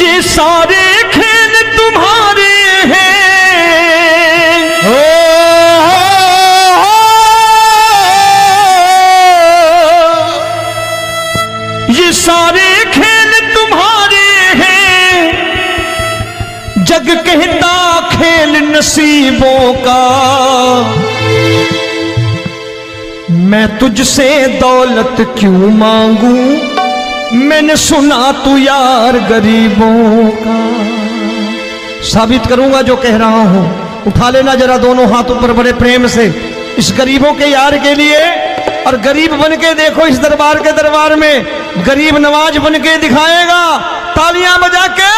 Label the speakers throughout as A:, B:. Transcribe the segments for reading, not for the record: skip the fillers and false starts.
A: ये सारे खेल तुम्हारे हैं, ये सारे खेल तुम्हारे हैं, जग कहता खेल नसीबों का। मैं तुझसे दौलत क्यों मांगू, मैंने सुना तू यार गरीबों का। साबित करूंगा जो कह रहा हूं। उठा लेना जरा दोनों हाथ ऊपर बड़े प्रेम से इस गरीबों के यार के लिए, और गरीब बन के देखो इस दरबार के दरबार में गरीब नवाज बन के दिखाएगा, तालियां बजा के।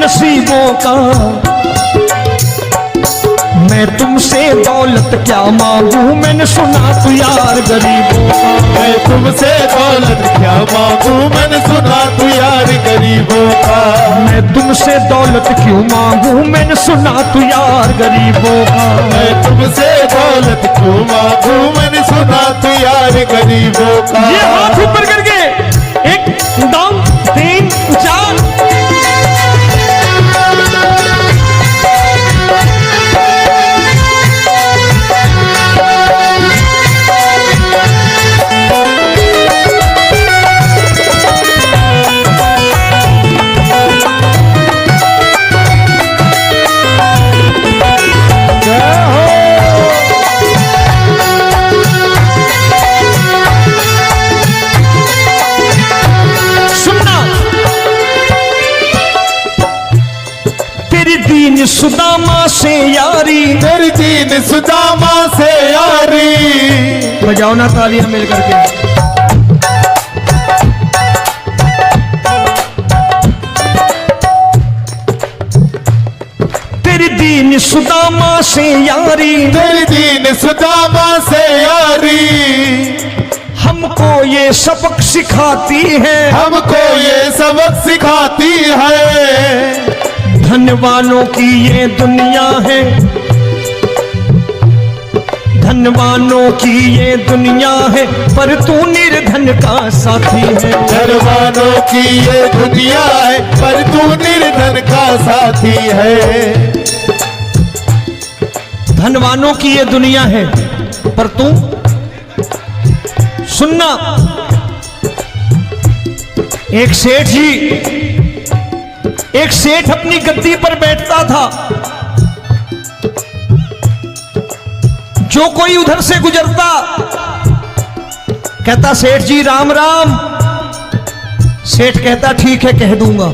A: नसीबों का मैं तुमसे दौलत क्या मांगू, मैंने सुना तू यार गरीबों का।
B: मैं तुमसे दौलत क्या मांगू, मैंने सुना तू यार गरीबों का।
A: मैं तुमसे दौलत क्यों मांगू, मैंने सुना तू यार गरीबों का।
B: मैं तुमसे दौलत क्यों मांगू, मैंने सुना तू यार गरीबों का।
A: ये हाथ ऊपर करके 1 2 3 4। सुदामा से यारी,
B: तेरी दीन सुदामा से यारी।
A: बजाओ ना तालियां मिल करके। तेरी दीन सुदामा से यारी,
B: तेरी दीन सुदामा से यारी।
A: हमको ये सबक सिखाती है,
B: हमको ये सबक सिखाती है।
A: धनवानों की ये दुनिया है, धनवानों की ये दुनिया है, पर तू निर्धन का साथी है।
B: धनवानों की ये दुनिया है, पर तू निर्धन का साथी है।
A: धनवानों की ये दुनिया है, पर तू सुनना। एक सेठ अपनी गद्दी पर बैठता था। जो कोई उधर से गुजरता कहता सेठ जी राम राम। सेठ कहता ठीक है कह दूंगा।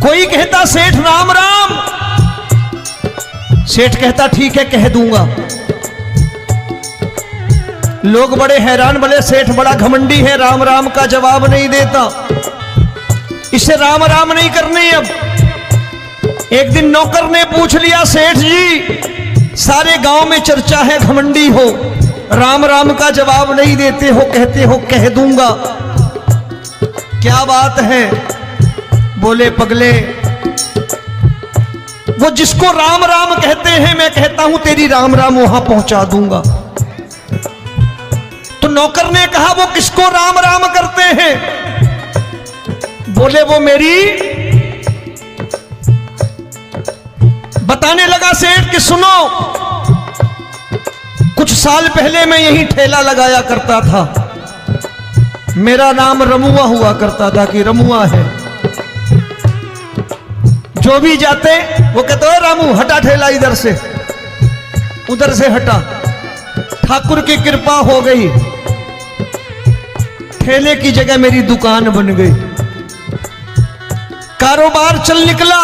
A: कोई कहता सेठ राम राम। सेठ कहता ठीक है कह दूंगा। लोग बड़े हैरान, बोले सेठ बड़ा घमंडी है, राम राम का जवाब नहीं देता, इसे राम राम नहीं करने। अब एक दिन नौकर ने पूछ लिया सेठ जी सारे गांव में चर्चा है घमंडी हो, राम राम का जवाब नहीं देते हो, कहते हो कह दूंगा, क्या बात है? बोले पगले वो जिसको राम राम कहते हैं मैं कहता हूं तेरी राम राम वहां पहुंचा दूंगा। तो नौकर ने कहा वो किसको राम राम करते हैं? बोले वो मेरी। बताने लगा सेठ कि सुनो, कुछ साल पहले मैं यही ठेला लगाया करता था, मेरा नाम रमुआ हुआ करता था कि रमुआ है। जो भी जाते वो कहते हो रामू हटा ठेला इधर से, उधर से हटा। ठाकुर की कृपा हो गई, ठेले की जगह मेरी दुकान बन गई, कारोबार चल निकला।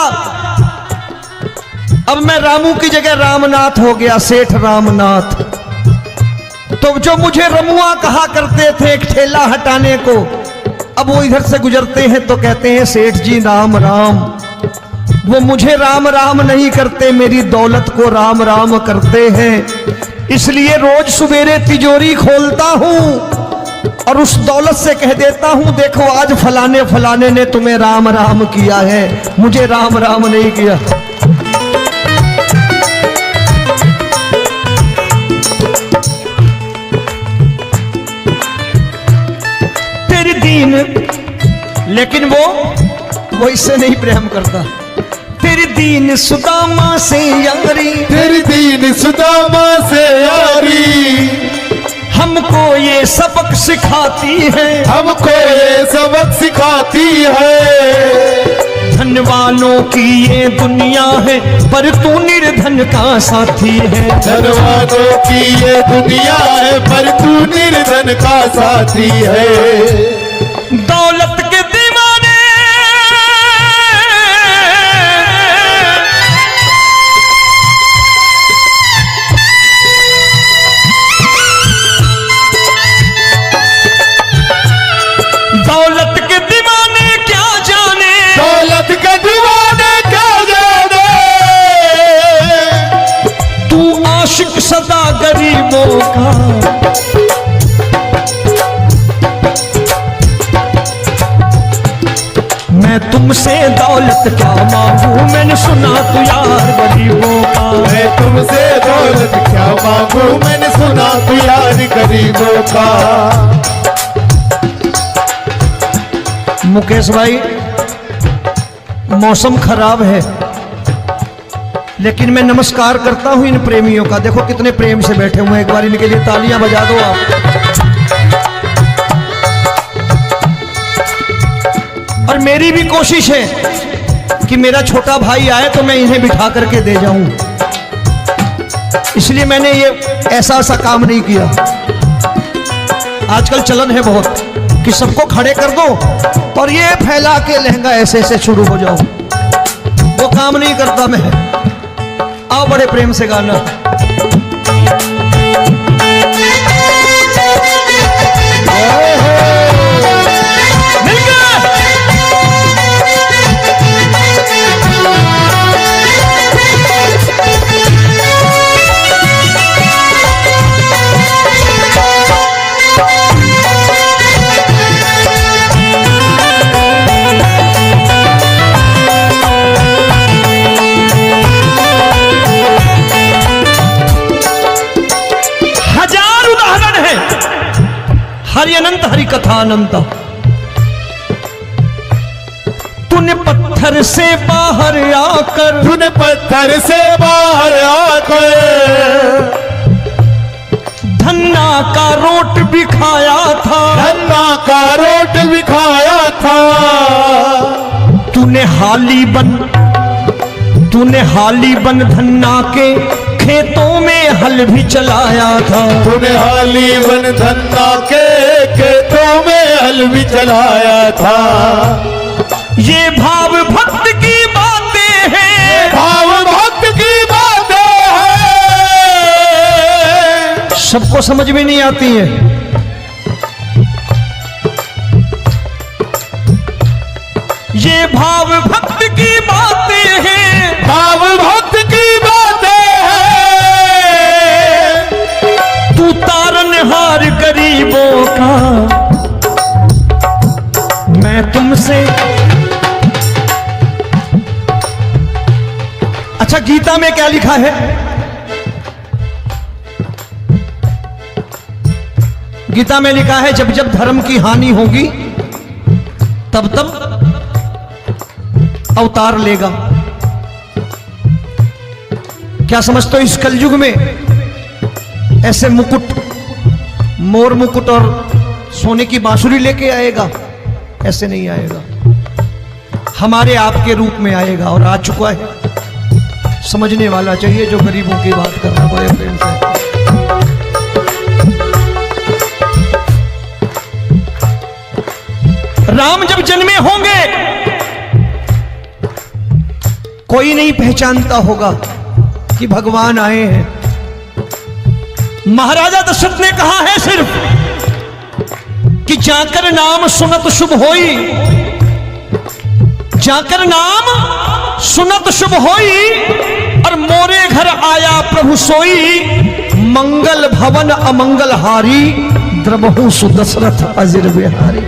A: अब मैं रामू की जगह रामनाथ हो गया, सेठ रामनाथ। तो जो मुझे रमुआ कहा करते थे एक ठेला हटाने को, अब वो इधर से गुजरते हैं तो कहते हैं सेठ जी राम राम। वो मुझे राम राम नहीं करते, मेरी दौलत को राम राम करते हैं। इसलिए रोज सवेरे तिजोरी खोलता हूं और उस दौलत से कह देता हूं, देखो आज फलाने फलाने ने तुम्हें राम राम किया है, मुझे राम राम नहीं किया। तेरी दीन, लेकिन वो इससे नहीं प्रेम करता। तेरी दीन सुदामा से यारी,
B: तेरी दीन सुदामा से यारी,
A: हमको ये सबक सिखाती है,
B: हमको ये सबक सिखाती है।
A: धन वालों की ये दुनिया है, पर तू निर्धन का साथी है।
B: धन वालों की ये दुनिया है, पर तू निर्धन का साथी है।
A: दौलत के दीवाने दौलत के दीवाने क्या जाने,
B: दौलत के दीवाने क्या जाने।
A: तू आशिक सदा गरीबों का। मैं तुमसे दौलत क्या मांगू, मैंने सुना तू यार गरीबों का।
B: मैं तुमसे दौलत क्या मांगू, मैंने सुना तू यार गरीबों का।
A: मुकेश भाई, मौसम खराब है, लेकिन मैं नमस्कार करता हूं इन प्रेमियों का। देखो कितने प्रेम से बैठे हुए हैं, एक बार इनके लिए तालियां बजा दो आप। और मेरी भी कोशिश है कि मेरा छोटा भाई आए तो मैं इन्हें बिठा करके दे जाऊं, इसलिए मैंने ये ऐसा काम नहीं किया। आजकल चलन है बहुत कि सबको खड़े कर दो और ये फैला के लहंगा ऐसे ऐसे शुरू हो जाओ, वो काम नहीं करता मैं। आओ बड़े प्रेम से गाना। हरि अनंत हरि कथा अनंत। तूने पत्थर से बाहर आकर,
B: तूने पत्थर से बाहर आकर
A: धन्ना का रोट भी खाया था,
B: धन्ना का रोट भी खाया था।
A: तूने हाली बन धन्ना के खेतों में हल भी चलाया था।
B: तूने हाली बन धन्ना के खेतों में हल भी चलाया था।
A: ये भाव भक्त की बातें हैं,
B: भाव भक्त की बातें हैं।
A: सबको समझ में नहीं आती है। ये भाव भक्त की बातें हैं,
B: भाव भक्त की बातें हैं।
A: तू तारनहार गरीबों का। मैं तुमसे, अच्छा गीता में क्या लिखा है? गीता में लिखा है जब जब धर्म की हानि होगी तब तब अवतार लेगा। क्या समझते हो इस कलयुग में ऐसे मुकुट, मोर मुकुट और सोने की बांसुरी लेके आएगा? ऐसे नहीं आएगा, हमारे आपके रूप में आएगा और आ चुका है। समझने वाला चाहिए जो गरीबों की बात कर रहा है बड़े प्रेम से। राम जब जन्मे होंगे कोई नहीं पहचानता होगा कि भगवान आए हैं। महाराजा दशरथ ने कहा है सिर्फ कि जाकर नाम सुनत शुभ होई, जाकर नाम सुनत शुभ होई, और मोरे घर आया प्रभु सोई, मंगल भवन अमंगल हारी, द्रबहु सुदशरथ अजिर बिहारी।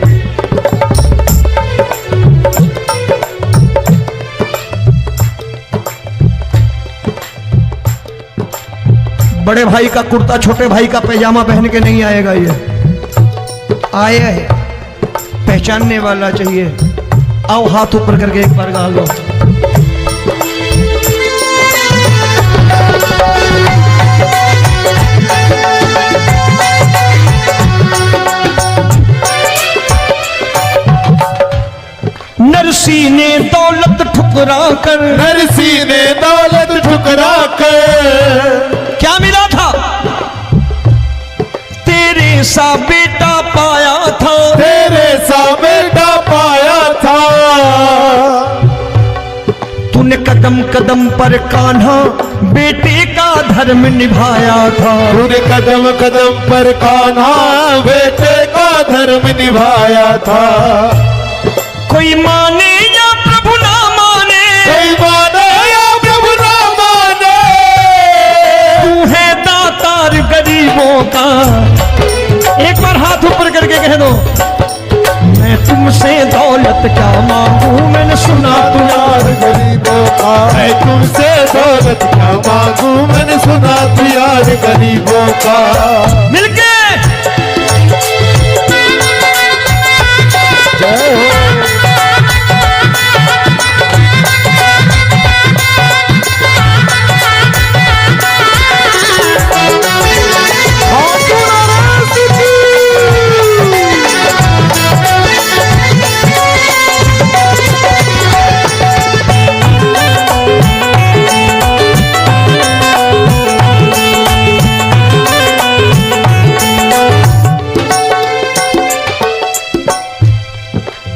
A: बड़े भाई का कुर्ता छोटे भाई का पैजामा पहन के नहीं आएगा, ये आया है पहचानने वाला चाहिए। आओ हाथ ऊपर करके एक बार गा लो। नरसी ने दौलत ठुकरा कर,
B: नरसी ने दौलत ठुकरा कर,
A: क्या मिला था? तेरे सा बेटा पाया था,
B: तेरे सा बेटा पाया था।
A: तूने कदम कदम पर कान्हा बेटे का धर्म निभाया था,
B: तूने कदम कदम पर कान्हा बेटे का धर्म निभाया था।
A: कोई माने या प्रभु ना माने,
B: कोई माने या प्रभु ना माने,
A: तू है दातार गरीबों का। एक बार हाथ ऊपर करके कह दो, मैं तुमसे दौलत क्या मांगू, मैंने सुना तू यार
B: गरीबों का। मैं तुमसे दौलत क्या मांगू, मैंने सुना तू यार गरीबों का।
A: मिलके
B: जय हो।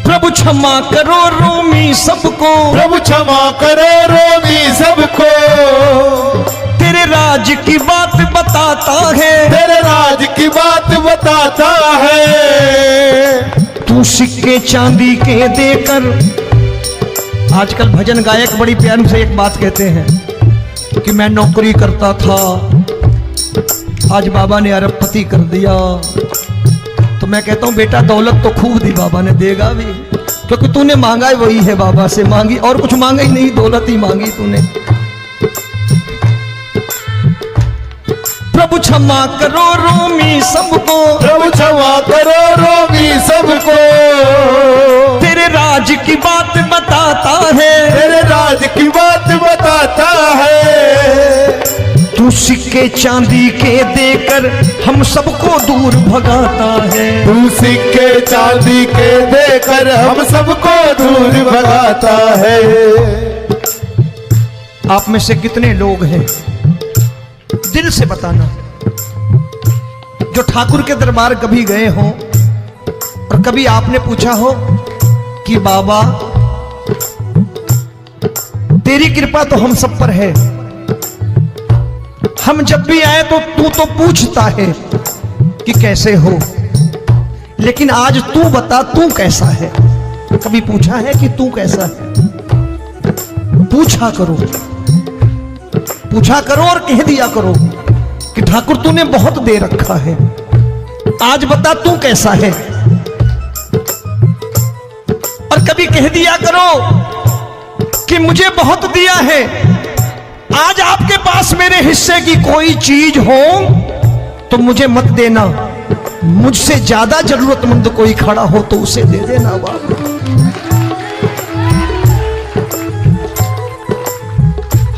A: प्रभु क्षमा करो रोमी सबको,
B: प्रभु क्षमा करो रोमी सबको।
A: तेरे राज की बात बताता है,
B: तेरे राज की बात बताता है।
A: तू सिक्के चांदी के देकर। आजकल भजन गायक बड़ी प्यार से एक बात कहते हैं कि मैं नौकरी करता था, आज बाबा ने अरबपति कर दिया। तो मैं कहता हूं बेटा दौलत तो खूब दी बाबा ने, देगा भी, क्योंकि तूने मांगा ही वही है, बाबा से मांगी, और कुछ मांगा ही नहीं, दौलत ही मांगी तूने। प्रभु क्षमा करो रोमी सबको,
B: प्रभु क्षमा करो रोमी सबको।
A: तेरे राज की बात बताता है,
B: तेरे राज की बात बताता है।
A: तू सिक्के चांदी के देकर हम सबको दूर भगाता है।
B: तू सिक्के चांदी के देकर हम सबको दूर भगाता है।
A: आप में से कितने लोग हैं, दिल से बताना, जो ठाकुर के दरबार कभी गए हो और कभी आपने पूछा हो कि बाबा तेरी कृपा तो हम सब पर है, हम जब भी आए तो तू तो पूछता है कि कैसे हो, लेकिन आज तू बता तू कैसा है। कभी पूछा है कि तू कैसा है? पूछा करो, पूछा करो और कह दिया करो कि ठाकुर तूने बहुत दे रखा है, आज बता तू कैसा है। और कभी कह दिया करो कि मुझे बहुत दिया है, आज आपके पास मेरे हिस्से की कोई चीज हो तो मुझे मत देना, मुझसे ज्यादा जरूरतमंद कोई खड़ा हो तो उसे दे देना बाबा।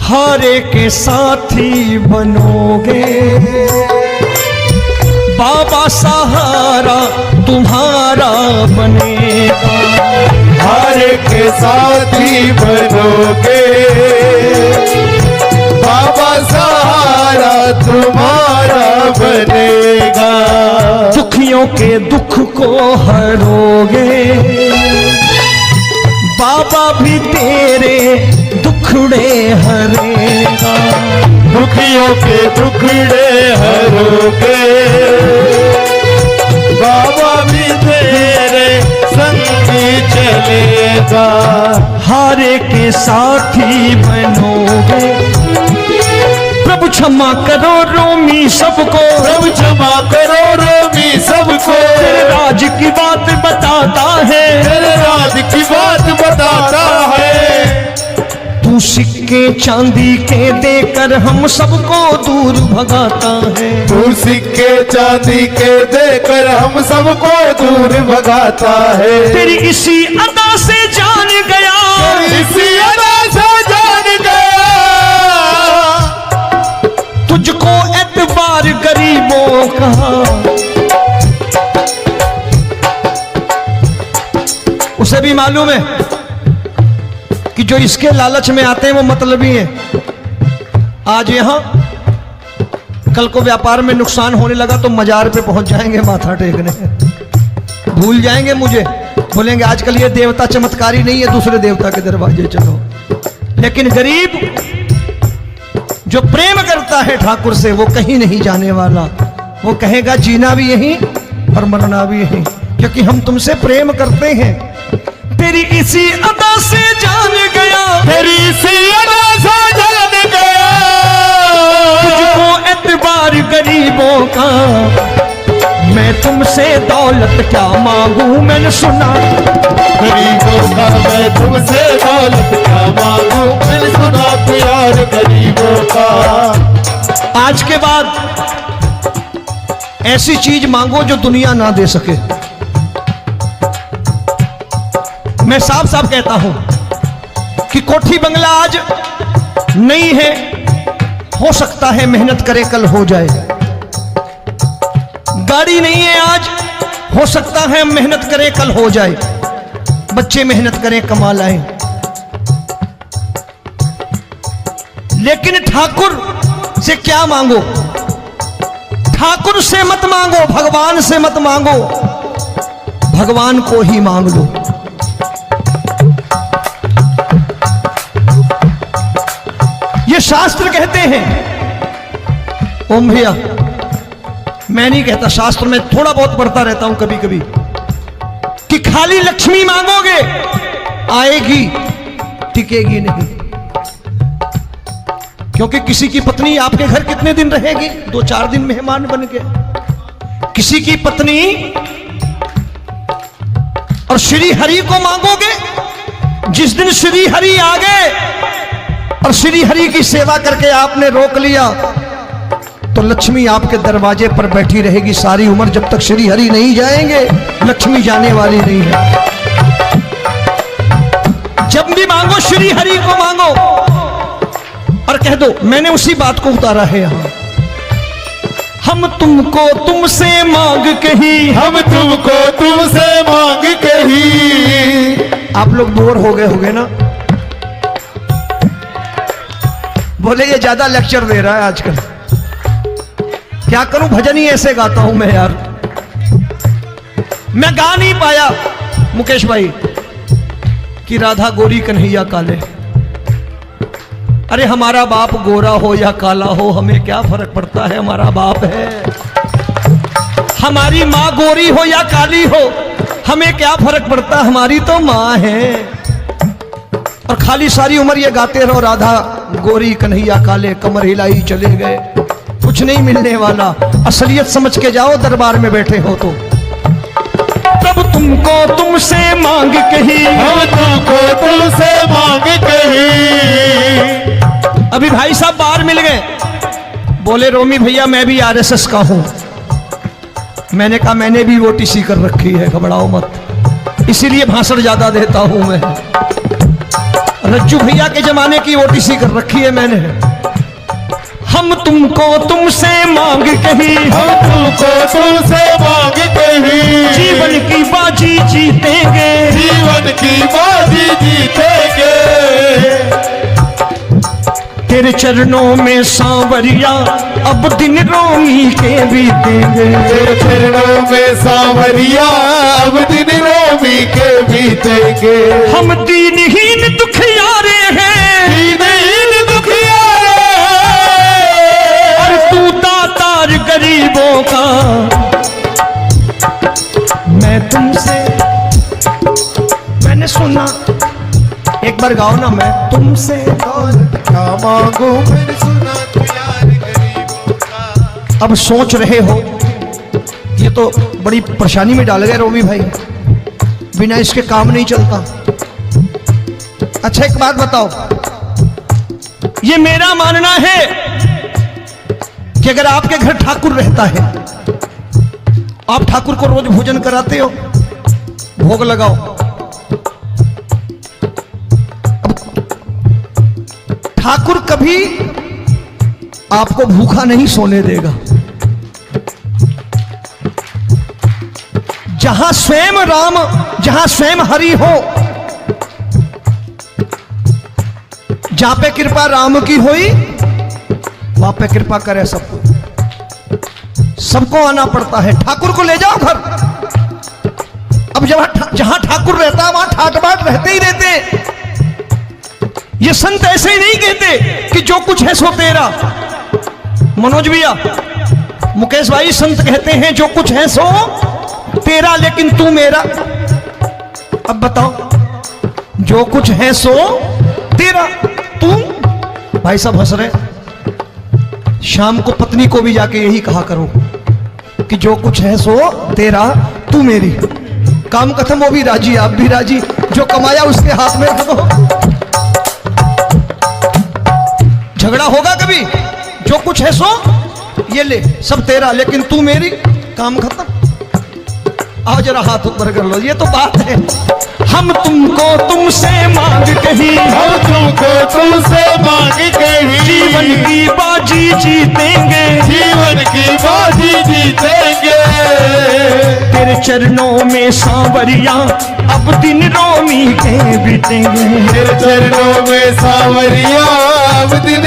A: हारे के साथी बनोगे बाबा, सहारा तुम्हारा बनेगा।
B: हारे के साथी बनोगे बाबा, सहारा तुम्हारा बनेगा।
A: दुखियों के दुख को हरोगे बाबा भी तेरे दुखड़े हरेगा,
B: दुखियों के दुखड़े हरोगे, बाबा भी तेरे संगी चलेगा।
A: हारे के साथी बनोगे, प्रभु क्षमा करो रोमी सबको,
B: प्रभु क्षमा करो रोमी सबको,
A: तेरे राज की बात बताता है,
B: तेरे राज की बात बताता है।
A: तू सिक्के चांदी के देकर हम सबको दूर भगाता है,
B: तू सिक्के चांदी के देकर हम सबको दूर भगाता है।
A: तेरी इसी अदा से जान गया,
B: इसी अदा से जान गया,
A: तुझको एतबार गरीबों का। उसे भी मालूम है कि जो इसके लालच में आते हैं वो मतलबी हैं। आज यहां कल को व्यापार में नुकसान होने लगा तो मजार पे पहुंच जाएंगे माथा टेकने, भूल जाएंगे मुझे, बोलेंगे आजकल ये देवता चमत्कारी नहीं है, दूसरे देवता के दरवाजे चलो। लेकिन गरीब जो प्रेम करता है ठाकुर से वो कहीं नहीं जाने वाला, वो कहेगा जीना भी यहीं और मरना भी यहीं, क्योंकि हम तुमसे प्रेम करते हैं। तेरी इसी अदा से जान गया,
B: तेरी इसी अदा से जान गया,
A: तुझको एतबार गरीबों का। मैं तुमसे दौलत क्या मांगू, मैंने सुना
B: गरीबों का। मैं तुमसे दौलत क्या मांगू, मैंने सुना प्यार गरीबों का।
A: आज के बाद ऐसी चीज मांगो जो दुनिया ना दे सके। मैं साफ साफ कहता हूं कि कोठी बंगला आज नहीं है, हो सकता है मेहनत करे कल हो जाए। गाड़ी नहीं है आज, हो सकता है मेहनत करे कल हो जाए। बच्चे मेहनत करें कमा लाएं, लेकिन ठाकुर से क्या मांगो? ठाकुर से मत मांगो, भगवान से मत मांगो, भगवान को ही मांग लो। ये शास्त्र कहते हैं, ओम भैया मैं नहीं कहता, शास्त्र में थोड़ा बहुत पढ़ता रहता हूं कभी कभी, कि खाली लक्ष्मी मांगोगे आएगी, टिकेगी नहीं। क्योंकि किसी की पत्नी आपके घर कितने दिन रहेगी? 2-4 दिन मेहमान बन के। किसी की पत्नी और श्री हरि को मांगोगे, जिस दिन श्री हरि आ गए और श्री हरि की सेवा करके आपने रोक लिया तो लक्ष्मी आपके दरवाजे पर बैठी रहेगी सारी उम्र। जब तक श्री हरि नहीं जाएंगे लक्ष्मी जाने वाली नहीं है। जब भी मांगो श्री हरि को मांगो और कह दो मैंने उसी बात को उतारा है यहां। हम तुमको तुमसे मांग कही,
B: हम तुमको तुमसे मांग कही।
A: आप लोग बोर हो गए होंगे ना, बोले ये ज्यादा लेक्चर दे रहा है आजकल। क्या करूं, भजन ही ऐसे गाता हूं मैं यार। मैं गा नहीं पाया मुकेश भाई कि राधा गोरी कन्हैया काले। अरे हमारा बाप गोरा हो या काला हो हमें क्या फर्क पड़ता है, हमारा बाप है। हमारी माँ गोरी हो या काली हो हमें क्या फर्क पड़ता, हमारी तो माँ है। और खाली सारी उम्र ये गाते रहो राधा गोरी कन्हैया काले, कमर हिलाई चले गए, कुछ नहीं मिलने वाला। असलियत समझ के जाओ दरबार में बैठे हो तो। तब तुमको तुमसे मांग कही,
B: हम तुमको तुमसे मांग कही।
A: अभी भाई साहब बाहर मिल गए, बोले रोमी भैया मैं भी आरएसएस का हूं। मैंने कहा मैंने भी ओटीसी कर रखी है, घबराओ मत, इसीलिए भाषण ज्यादा देता हूं मैं। रज्जू भैया के जमाने की ओटीसी कर रखी है मैंने। हम तुमको तुमसे मांग कही,
B: हम तुमको तुमसे मांग कही।
A: जीवन की बाजी जीतेंगे,
B: जीवन की बाजी जीतेंगे।
A: तेरे चरणों में सांवरिया अब दिन रोमी के बीतेंगे।
B: तेरे चरणों में सांवरिया अब दिन रोमी के बीतेंगे।
A: हम दीनहीन दुखियारे हैं, एक बार गाओ ना, मैं तुमसे
B: दौलत क्या मांगू मैंने सुना तू यार गरीबों का।
A: अब सोच रहे हो, ये तो बड़ी परेशानी में डाल गए रोमी भाई, बिना इसके काम नहीं चलता। अच्छा एक बात बताओ, ये मेरा मानना है कि अगर आपके घर ठाकुर रहता है, आप ठाकुर को रोज भोजन कराते हो, भोग लगाओ, ठाकुर कभी आपको भूखा नहीं सोने देगा। जहां स्वयं राम, जहां स्वयं हरि हो, जहां पे कृपा राम की होई, वहां पे कृपा करे सबको। सबको आना पड़ता है, ठाकुर को ले जाओ घर। अब जहां ठाकुर रहता है वहां ठाट बाट रहते ही रहते। ये संत ऐसे ही नहीं कहते कि जो कुछ है सो तेरा। मनोज भैया, मुकेश भाई, संत कहते हैं जो कुछ है सो तेरा लेकिन तू मेरा। अब बताओ, जो कुछ है सो तेरा, तू। भाई साहब हंस रहे। शाम को पत्नी को भी जाके यही कहा करो कि जो कुछ है सो तेरा, तू मेरी। काम खत्म, वो भी राजी, आप भी राजी। जो कमाया उसके हाथ में रख दो। झगड़ा होगा कभी? जो कुछ है सो ये ले, सब तेरा लेकिन तू मेरी। काम खत्म। आओ जरा हाथ ऊपर कर लो, ये तो बात है। हम तुमको तुमसे मांग कहीं,
B: हम तुमको तुमसे मांग कहीं,
A: जीवन की बाजी जीतेंगे,
B: जीवन की बाजी जीतेंगे।
A: तेरे चरणों में सांवरिया अब दिन रोमी के बीतेंगे।
B: तेरे चरणों में सांवरिया अब दिन।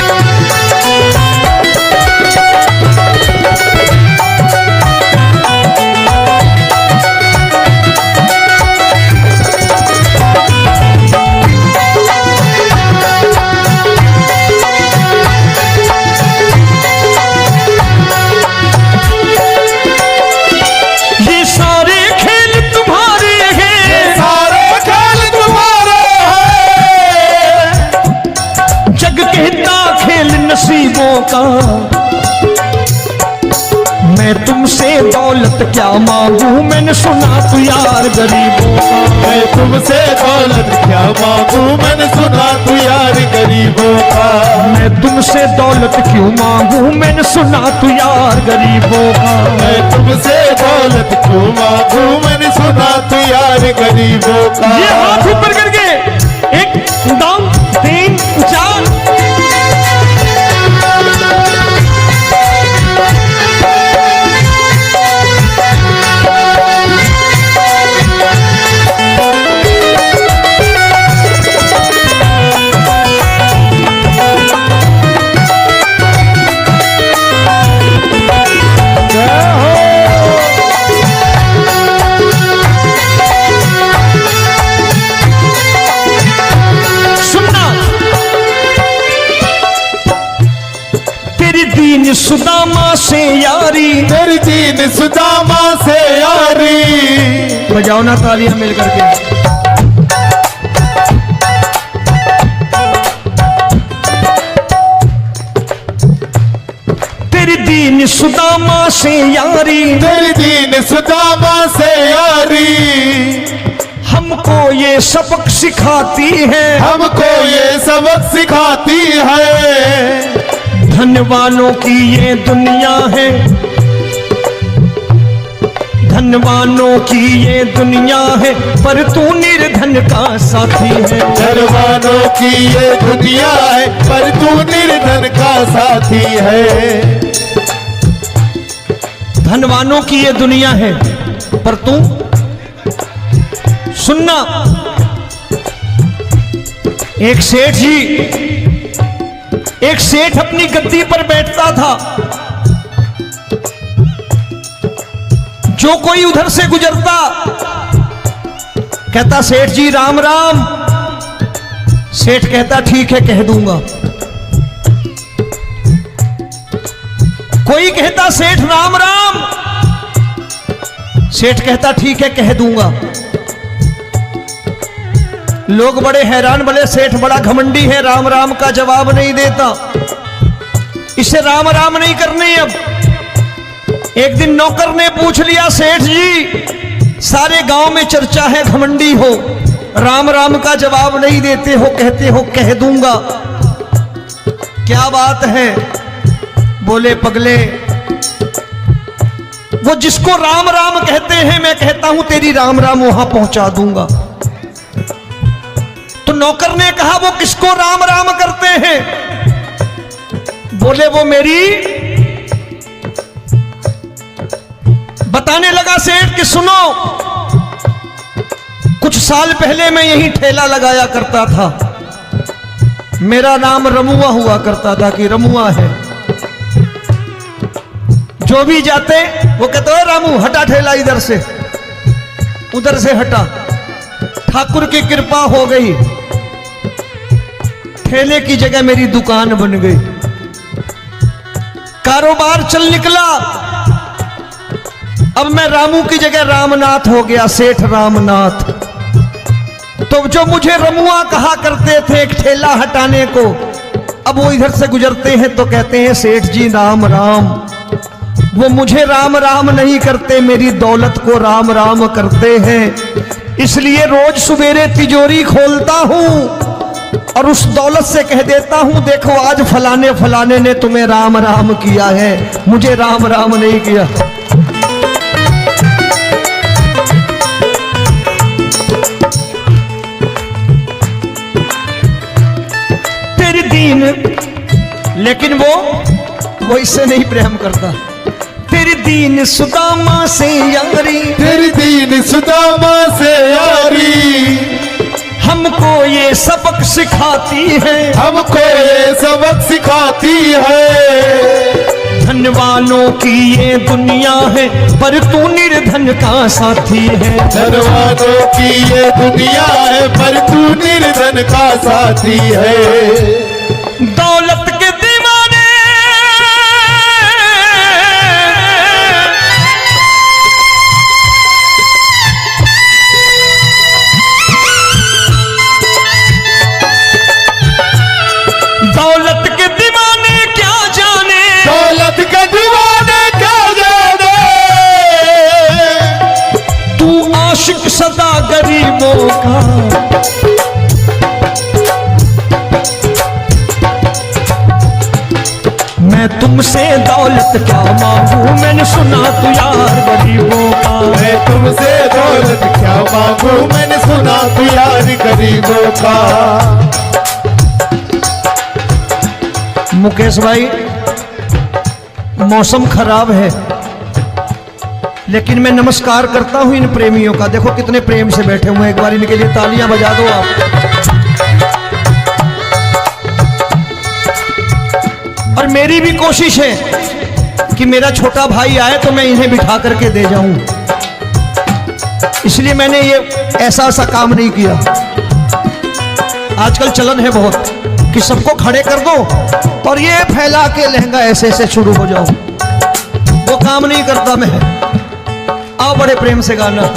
A: नसीबों का मैं तुमसे दौलत क्या मांगू, मैंने सुना तू यार गरीबों का।
B: मैं तुमसे दौलत क्या मांगू, मैंने सुना तू यार गरीबों का।
A: मैं तुमसे दौलत क्यों मांगू, मैंने सुना तू यार गरीबों का।
B: मैं तुमसे दौलत क्यों मांगू, मैंने सुना तू यार गरीबों का।
A: ये हाथ ऊपर करके 1 2 3 4। सुदामा से यारी,
B: तेरी दीन सुदामा से यारी।
A: बजाओ ना तालियां मिल करके। तेरी दीन सुदामा से यारी,
B: तेरी दीन सुदामा से यारी।
A: हमको ये सबक सिखाती है,
B: हमको ये सबक सिखाती है।
A: धनवानों की ये दुनिया है, धनवानों की ये दुनिया है, पर तू निर्धन का साथी है।
B: धनवानों की ये दुनिया है, पर तू निर्धन का साथी है।
A: धनवानों की ये दुनिया है, पर तू सुनना। एक सेठ अपनी गद्दी पर बैठता था। जो कोई उधर से गुजरता कहता सेठ जी राम राम। सेठ कहता ठीक है कह दूंगा। कोई कहता सेठ राम राम। सेठ कहता ठीक है कह दूंगा। लोग बड़े हैरान, बोले सेठ बड़ा घमंडी है, राम राम का जवाब नहीं देता, इसे राम राम नहीं करनी। अब एक दिन नौकर ने पूछ लिया, सेठ जी सारे गांव में चर्चा है घमंडी हो, राम राम का जवाब नहीं देते हो, कहते हो कह दूंगा, क्या बात है? बोले पगले, वो जिसको राम राम कहते हैं मैं कहता हूं तेरी राम राम वहां पहुंचा दूंगा। तो नौकर ने कहा वो किसको राम राम करते हैं? बोले वो मेरी, बताने लगा सेठ कि सुनो, कुछ साल पहले मैं यही ठेला लगाया करता था, मेरा नाम रमुआ हुआ करता था कि रमुआ है। जो भी जाते वो कहते हो रामू हटा ठेला इधर से, उधर से हटा। ठाकुर की कृपा हो गई, ठेले की जगह मेरी दुकान बन गई, कारोबार चल निकला। अब मैं रामू की जगह रामनाथ हो गया, सेठ रामनाथ। तो जो मुझे रमुआ कहा करते थे एक ठेला हटाने को, अब वो इधर से गुजरते हैं तो कहते हैं सेठ जी राम राम। वो मुझे राम राम नहीं करते, मेरी दौलत को राम राम करते हैं। इसलिए रोज सवेरे तिजोरी खोलता हूं और उस दौलत से कह देता हूं देखो आज फलाने फलाने ने तुम्हें राम राम किया है, मुझे राम राम नहीं किया। तेरी दीन, लेकिन वो इससे नहीं प्रेम करता। तेरी दीन सुदामा से यारी,
B: तेरी दीन सुदामा से यारी,
A: हमको ये सबक सिखाती है,
B: हमको ये सबक सिखाती है।
A: धन वालों की ये दुनिया है पर तू निर्धन का साथी है।
B: धन वालों की ये दुनिया है पर तू निर्धन का साथी है।
A: दौलत के दीवाने दौलत के दीवाने क्या जाने,
B: दौलत के दीवाने क्या जाने,
A: तू आशिक सदा गरीबों का। मैं तुमसे दौलत क्या मांगू, मैंने सुना तू यार गरीबों का।
B: मैं तुमसे दौलत क्या मांगू, मैंने सुना तू यार गरीबों का।
A: मुकेश भाई मौसम खराब है, लेकिन मैं नमस्कार करता हूं इन प्रेमियों का। देखो कितने प्रेम से बैठे हुए हैं, एक बार इनके लिए तालियां बजा दो आप। और मेरी भी कोशिश है कि मेरा छोटा भाई आए तो मैं इन्हें बिठा करके दे जाऊं, इसलिए मैंने ये ऐसा काम नहीं किया। आजकल चलन है बहुत कि सबको खड़े कर दो और ये फैला के लहंगा ऐसे ऐसे शुरू हो जाओ, वो काम नहीं करता मैं। आओ बड़े प्रेम से गाना।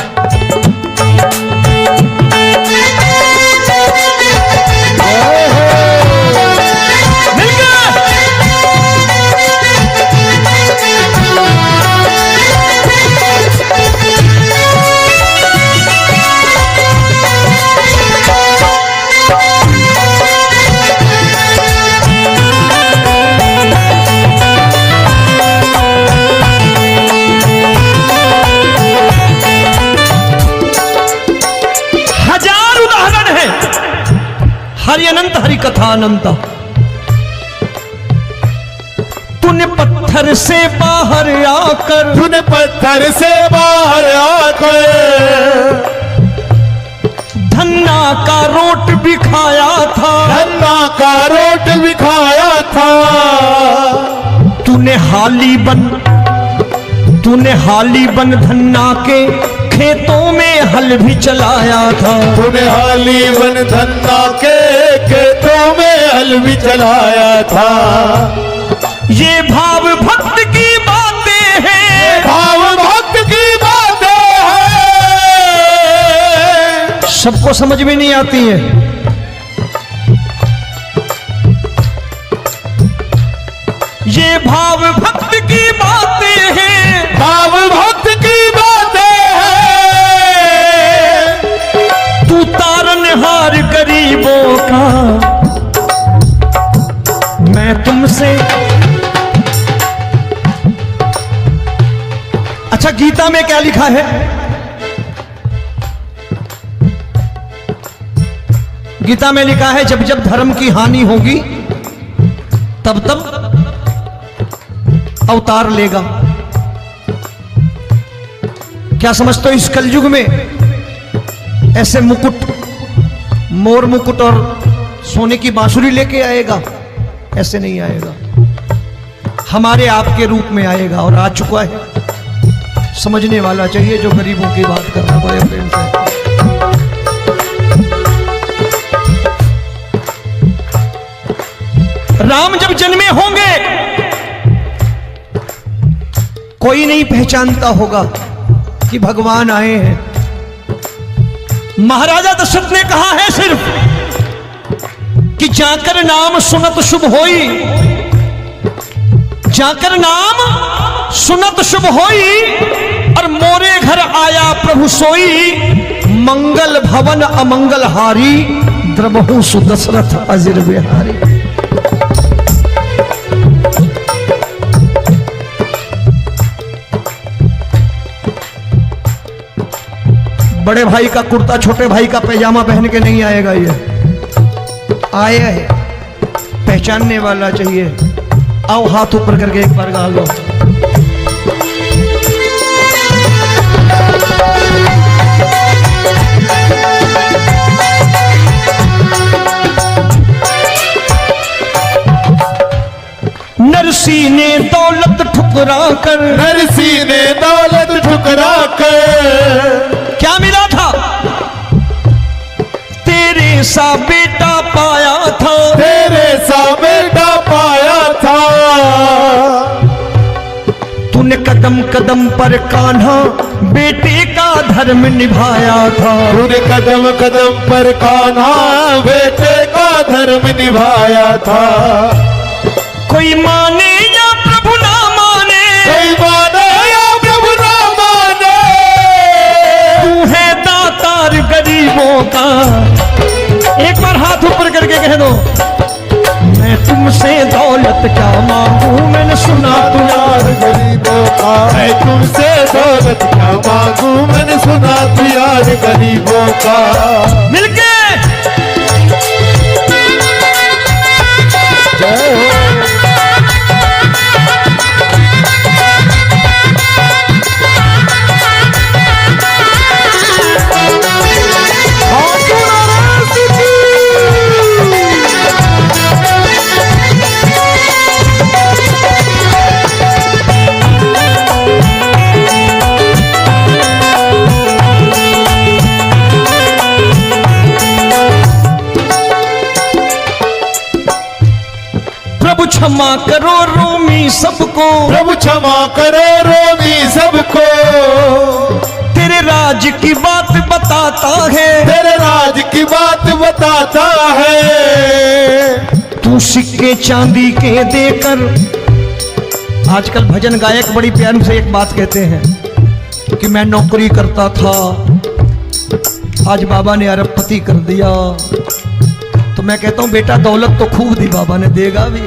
A: हरि अनंत हरि कथा अनंत। तूने पत्थर से बाहर आकर,
B: तूने पत्थर से बाहर आकर
A: धन्ना का रोट भी खाया था,
B: धन्ना का रोट भी खाया था।
A: तूने हाली बन धन्ना के खेतों में हल भी चलाया था।
B: तूने हाली बन धन्ना के खेतों में हल भी चलाया था।
A: ये भाव भक्त की बातें हैं,
B: भाव भक्त की बातें हैं।
A: सब सबको समझ में नहीं आती है। ये भाव भक्त की बातें हैं,
B: भाव भक्त की बातें हैं।
A: तू तारनहार गरीबों का, मैं तुमसे। अच्छा, गीता में क्या लिखा है? गीता में लिखा है जब जब धर्म की हानि होगी तब तब अवतार लेगा। क्या समझते हो, इस कलयुग में ऐसे मुकुट, मोर मुकुट और सोने की बांसुरी लेके आएगा? ऐसे नहीं आएगा, हमारे आपके रूप में आएगा और आ चुका है। समझने वाला चाहिए जो गरीबों की बात करना बड़े प्रेम से। राम जब जन्मे होंगे कोई नहीं पहचानता होगा कि भगवान आए हैं। महाराजा दशरथ ने कहा है सिर्फ कि जाकर नाम सुनत शुभ होई, जाकर नाम सुनत शुभ होई, और मोरे घर आया प्रभु सोई, मंगल भवन अमंगल हारी, द्रबहु सुदशरथ अजिर बिहारी। बड़े भाई का कुर्ता छोटे भाई का पैजामा पहन के नहीं आएगा, ये आया है, पहचानने वाला चाहिए। आओ हाथ ऊपर करके एक बार गा लो। नरसी ने दौलत ठुकरा कर,
B: नरसी ने दौलत ठुकरा कर,
A: क्या मिला था? तेरे सा बेटा पाया था,
B: तेरे सा बेटा पाया था।
A: तूने कदम कदम पर कान्हा बेटे का धर्म निभाया था,
B: तूने कदम कदम पर कान्हा बेटे का धर्म निभाया था।
A: कोई माने या प्रभु ना माने,
B: कोई माने या प्रभु ना माने,
A: तू है दातार गरीबों का। एक बार हाथ ऊपर करके कह दो, मैं तुमसे दौलत क्या मांगू, मैंने सुना तू यार
B: गरीबों का। मैं तुमसे दौलत क्या मांगू, मैंने सुना तू यार गरीबों का।
A: मिलके
B: जय हो।
A: प्रभु क्षमा करो रोमी सबको,
B: प्रभु क्षमा करो रोमी सबको।
A: तेरे राज की बात बताता है,
B: तेरे राज की बात बताता है।
A: तू सिक्के चांदी के देकर। आजकल भजन गायक बड़ी प्यार से एक बात कहते हैं कि मैं नौकरी करता था, आज बाबा ने अरबपति कर दिया। तो मैं कहता हूं बेटा दौलत तो खूब दी बाबा ने, देगा भी,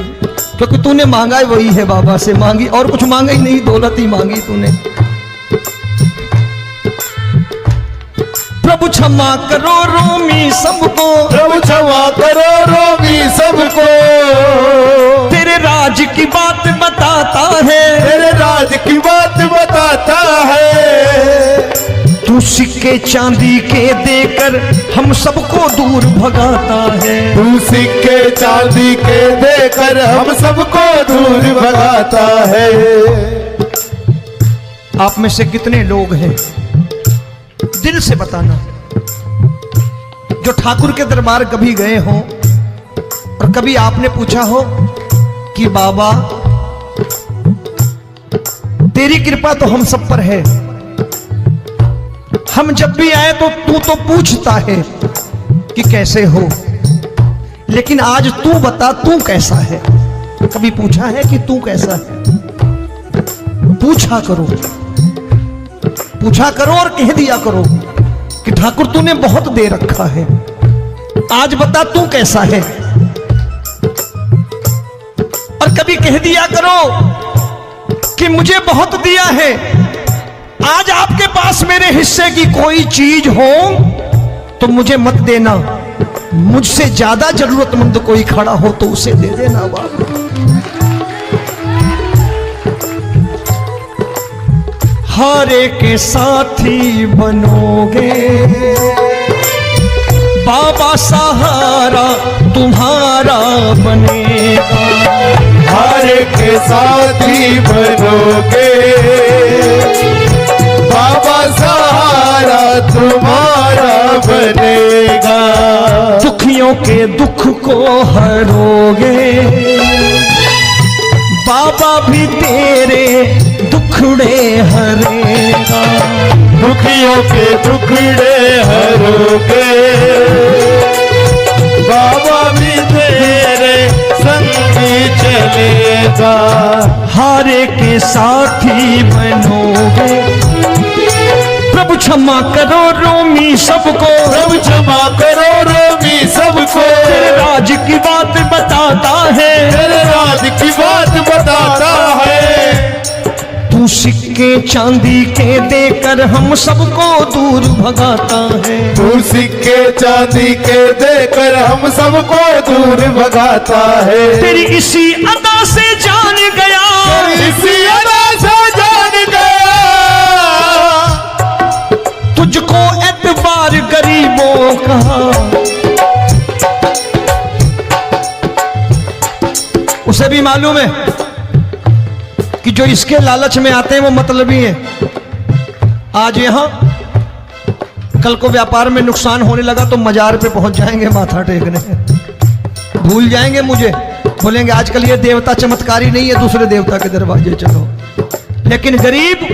A: क्योंकि तूने मांगा ही वही है, बाबा से मांगी, और कुछ मांगा ही नहीं, दौलत ही मांगी तूने। प्रभु क्षमा करो रोमी सबको,
B: प्रभु क्षमा करो रोमी सबको।
A: तेरे राज की बात बताता है,
B: तेरे राज की बात बताता है।
A: तू सिक्के चांदी के देकर हम सबको दूर भगाता है।
B: तू सिक्के चांदी के देकर हम सबको दूर भगाता है।
A: आप में से कितने लोग हैं, दिल से बताना, जो ठाकुर के दरबार कभी गए हो और कभी आपने पूछा हो कि बाबा तेरी कृपा तो हम सब पर है, हम जब भी आए तो तू तो पूछता है कि कैसे हो, लेकिन आज तू बता तू कैसा है। कभी पूछा है कि तू कैसा है? पूछा करो और कह दिया करो कि ठाकुर तूने बहुत दे रखा है, आज बता तू कैसा है। और कभी कह दिया करो कि मुझे बहुत दिया है, आज आपके पास मेरे हिस्से की कोई चीज हो तो मुझे मत देना, मुझसे ज्यादा जरूरतमंद कोई खड़ा हो तो उसे दे देना। हारे के साथी बनोगे बाबा, सहारा तुम्हारा बनेगा।
B: हारे के साथी बनोगे बाबा, सहारा तुम्हारा बनेगा।
A: दुखियों के दुख को हरोगे बाबा, भी तेरे दुखड़े हरेगा।
B: दुखियों के दुखड़े हरोगे बाबा, भी तेरे संगी चलेगा।
A: हारे के साथी बनोगे प्रभु, क्षमा करो रोमी सबको,
B: प्रभु क्षमा करो रोमी सबको।
A: तेरे राज की बात बताता है,
B: तेरे राज की बात बताता है।
A: तू सिक्के चांदी के देकर हम सबको दूर भगाता है।
B: तू सिक्के चांदी के देकर हम सबको दूर भगाता है।
A: तेरी इसी अदा से जान गया,
B: इसी अदा से जान गया,
A: तुझको एतबार गरीबों का। उसे भी मालूम है कि जो इसके लालच में आते हैं वो मतलबी हैं। आज यहां कल को व्यापार में नुकसान होने लगा तो मजार पे पहुंच जाएंगे माथा टेकने, भूल जाएंगे मुझे, बोलेंगे आजकल ये देवता चमत्कारी नहीं है, दूसरे देवता के दरवाजे चलो। लेकिन गरीब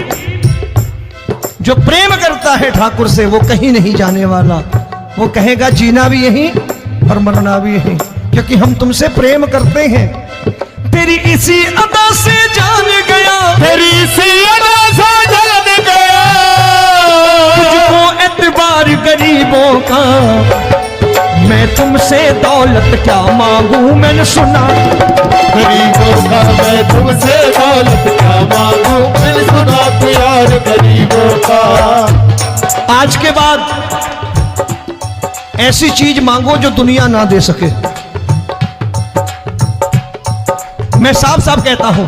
A: जो प्रेम करता है ठाकुर से वो कहीं नहीं जाने वाला, वो कहेगा जीना भी यहीं और मरना भी यहीं, क्योंकि हम तुमसे प्रेम करते हैं। तेरी इसी अदा से जान गया,
B: तेरी इसी अदा से जान गया,
A: तुझको एतबार गरीबों का। मैं तुमसे दौलत क्या मांगू, मैंने सुना
B: गरीबों का। मैं तुमसे दौलत क्या मांगू, मैंने सुना प्यार गरीबों का।
A: आज के बाद ऐसी चीज मांगो जो दुनिया ना दे सके। मैं साफ साफ कहता हूं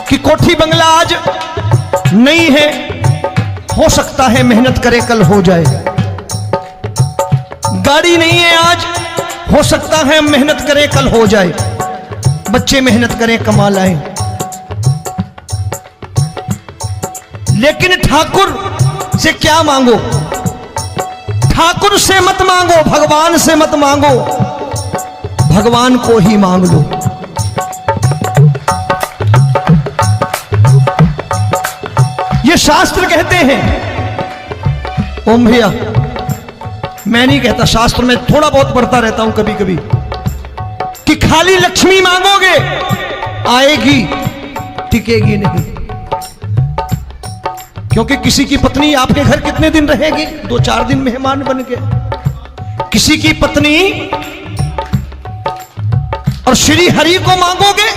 A: कि कोठी बंगला आज नहीं है, हो सकता है मेहनत करे कल हो जाए। गाड़ी नहीं है आज, हो सकता है मेहनत करें कल हो जाए। बच्चे मेहनत करें कमा लाएं, लेकिन ठाकुर से क्या मांगो? ठाकुर से मत मांगो, भगवान से मत मांगो, भगवान को ही मांग लो। ये शास्त्र कहते हैं, ओम भैया मैं नहीं कहता, शास्त्र में थोड़ा बहुत पढ़ता रहता हूं कभी कभी, कि खाली लक्ष्मी मांगोगे आएगी, टिकेगी नहीं। क्योंकि किसी की पत्नी आपके घर कितने दिन रहेगी? 2-4 दिन मेहमान बन के। किसी की पत्नी और श्री हरि को मांगोगे,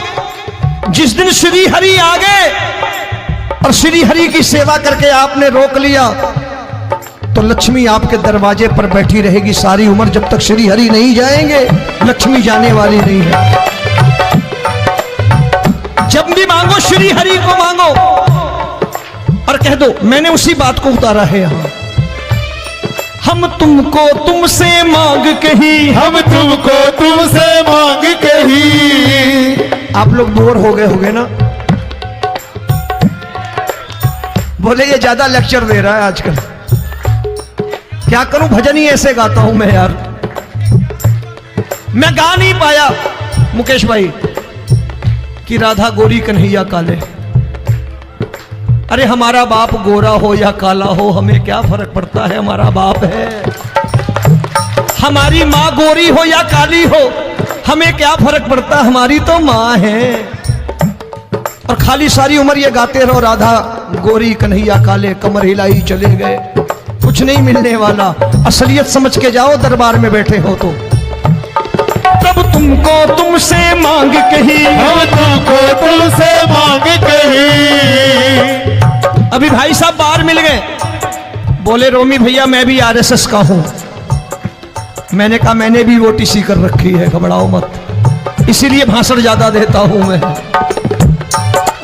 A: जिस दिन श्री हरि आ गए और श्री हरि की सेवा करके आपने रोक लिया तो लक्ष्मी आपके दरवाजे पर बैठी रहेगी सारी उम्र। जब तक श्री हरि नहीं जाएंगे लक्ष्मी जाने वाली नहीं है। जब भी मांगो श्री हरि को मांगो और कह दो मैंने उसी बात को उतारा है यहां, हम तुमको तुमसे मांग कही,
B: हम तुमको तुमसे मांग कही।
A: आप लोग बोर हो गए होंगे ना, बोले ये ज्यादा लेक्चर दे रहा है आजकल। क्या करूं, भजन ही ऐसे गाता हूं मैं यार। मैं गा नहीं पाया मुकेश भाई कि राधा गोरी कन्हैया काले। अरे हमारा बाप गोरा हो या काला हो हमें क्या फर्क पड़ता है, हमारा बाप है। हमारी माँ गोरी हो या काली हो, हमें क्या फर्क पड़ता, हमारी तो माँ है। और खाली सारी उम्र ये गाते रहो, राधा गोरी कन्हैया काले, कमर हिलाई चले गए, कुछ नहीं मिलने वाला। असलियत समझ के जाओ, दरबार में बैठे हो तो। तब तुमको तुमसे मांग कही,
B: हम तुमको तुमसे मांग कही।
A: अभी भाई साहब बाहर मिल गए, बोले रोमी भैया मैं भी आरएसएस का हूं। मैंने कहा मैंने भी ओटीसी कर रखी है, घबराओ मत, इसीलिए भाषण ज्यादा देता हूं मैं।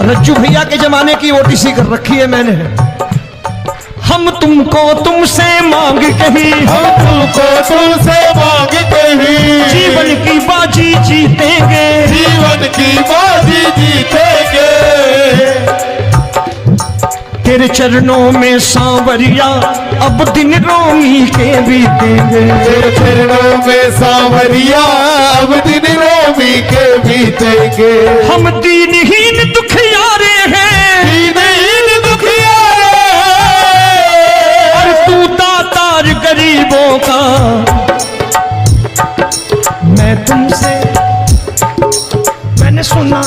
A: रज्जू भैया के जमाने की ओटीसी कर रखी है मैंने। हम तुमको तुमसे मांग कही,
B: हम तुमको तुमसे मांग कही।
A: जीवन की बाजी जीतेंगे,
B: जीवन की बाजी जीतेंगे।
A: तेरे चरणों में सांवरिया अब दिन रोमी के बीतेंगे।
B: तेरे चरणों में सांवरिया अब दिन रोमी के बीतेंगे।
A: हम दीनहीन दुखियारे हैं,
B: दीनहीन दुखियारे
A: और तू दातार गरीबों का। मैं तुमसे, मैंने सुना,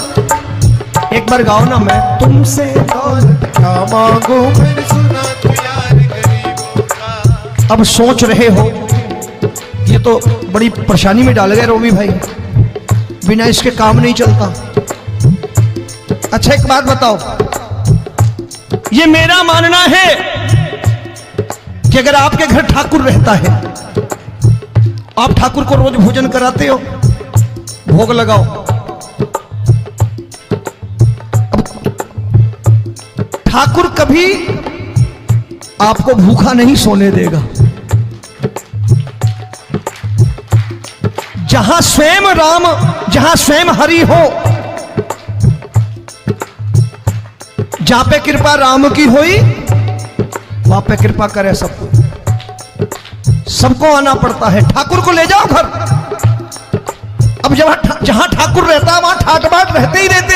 A: एक बार गाओ ना, मैं तुमसे दौलत
B: क्या मांगू, मैंने सुना तू यार गरीबों का।
A: अब सोच रहे हो, ये तो बड़ी परेशानी में डाल गए रोमी भाई, बिना इसके काम नहीं चलता। अच्छा एक बात बताओ, ये मेरा मानना है कि अगर आपके घर ठाकुर रहता है, आप ठाकुर को रोज भोजन कराते हो, भोग लगाओ, ठाकुर कभी आपको भूखा नहीं सोने देगा। जहां स्वयं राम, जहां स्वयं हरि हो, जहां पे कृपा राम की हुई, वहां पे कृपा करे सबको, सबको आना पड़ता है। ठाकुर को ले जाओ घर। अब जहां ठाकुर रहता है वहां ठाट बाट रहते ही रहते।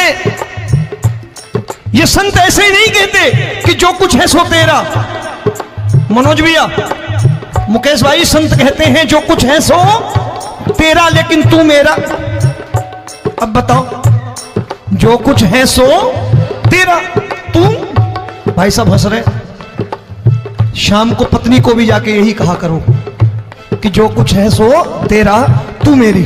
A: ये संत ऐसे ही नहीं कहते कि जो कुछ है सो तेरा। मनोज भैया, मुकेश भाई, संत कहते हैं जो कुछ है सो तेरा, लेकिन तू मेरा। अब बताओ, जो कुछ है सो तेरा, तू। भाई साहब हंस रहे। शाम को पत्नी को भी जाके यही कहा करो कि जो कुछ है सो तेरा, तू मेरी।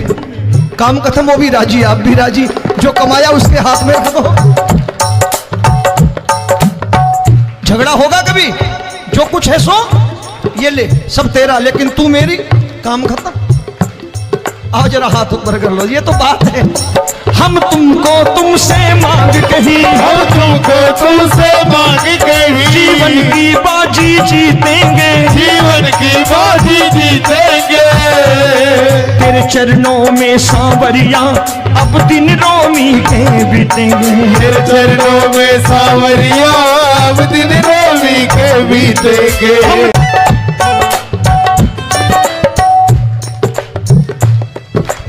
A: काम खत्म, वो भी राजी, आप भी राजी, जो कमाया उसके हाथ में रख दो। झगड़ा होगा कभी, जो कुछ है सो ये ले, सब तेरा, लेकिन तू मेरी, काम खत्म। आओ जरा हाथ ऊपर कर लो, ये तो बात है। हम तुमको तुमसे मांग कही,
B: हम तुमको तुमसे मांग कही।
A: जीवन की बाजी जीतेंगे,
B: जीवन की बाजी जीतेंगे।
A: तेरे चरणों में सांवरिया अब दिन रोमी के बीतेंगे।
B: तेरे चरणों में सांवरिया अब दिन रोमी के बीतेंगे।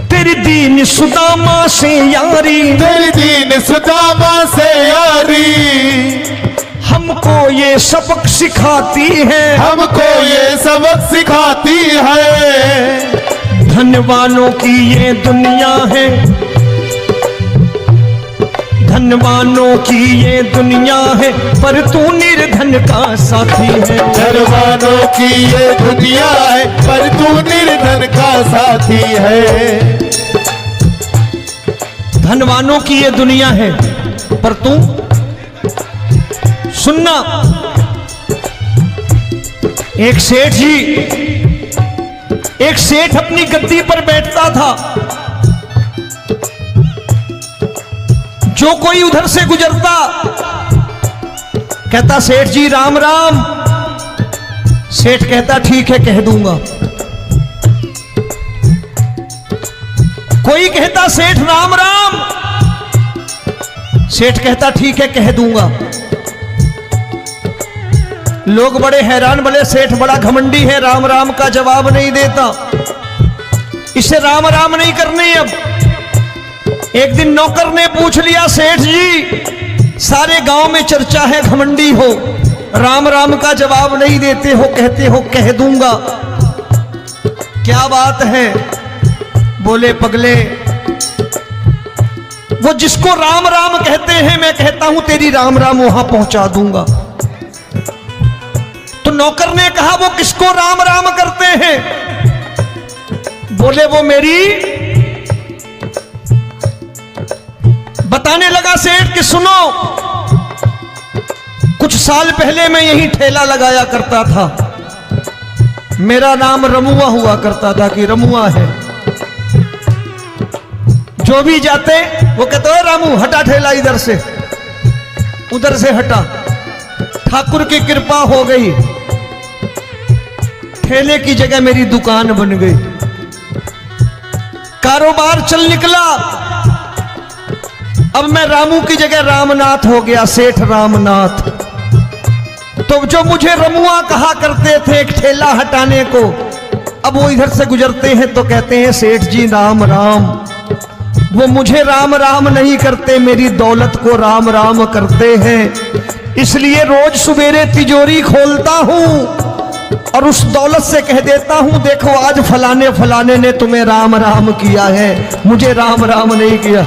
A: तेरी दीन सुदामा से यारी,
B: तेरी दीन सुदामा से यारी
A: हमको ये सबक सिखाती है,
B: हमको ये सबक सिखाती है।
A: धनवानों की ये दुनिया है, धनवानों की ये दुनिया है, पर तू निर्धन का साथी है।
B: धनवानों की ये दुनिया है, पर तू निर्धन का साथी है।
A: धनवानों की ये दुनिया है, पर तू, सुनना, एक सेठ जी, एक सेठ अपनी गद्दी पर बैठता था। जो कोई उधर से गुजरता कहता सेठ जी राम राम। सेठ कहता ठीक है कह दूंगा। कोई कहता सेठ राम राम, सेठ कहता ठीक है कह दूंगा। लोग बड़े हैरान, बोले सेठ बड़ा घमंडी है, राम राम का जवाब नहीं देता, इसे राम राम नहीं करने। अब एक दिन नौकर ने पूछ लिया, सेठ जी सारे गांव में चर्चा है घमंडी हो, राम राम का जवाब नहीं देते हो, कहते हो कह दूंगा। क्या बात है। बोले पगले, वो जिसको राम राम कहते हैं, मैं कहता हूं तेरी राम राम वहां पहुंचा दूंगा। तो नौकर ने कहा वो किसको राम राम करते हैं? बोले वो मेरी, बताने लगा सेठ कि सुनो, कुछ साल पहले मैं यही ठेला लगाया करता था, मेरा नाम रमुआ हुआ करता था कि रमुआ है। जो भी जाते वो कहते हो रामू हटा ठेला इधर से, उधर से हटा। ठाकुर की कृपा हो गई, ठेले की जगह मेरी दुकान बन गई, कारोबार चल निकला। अब मैं रामू की जगह रामनाथ हो गया, सेठ रामनाथ। तो जो मुझे रमुआ कहा करते थे एक ठेला हटाने को, अब वो इधर से गुजरते हैं तो कहते हैं सेठ जी राम राम। वो मुझे राम राम नहीं करते, मेरी दौलत को राम राम करते हैं। इसलिए रोज सवेरे तिजोरी खोलता हूं और उस दौलत से कह देता हूं देखो आज फलाने फलाने ने तुम्हें राम राम किया है, मुझे राम राम नहीं किया।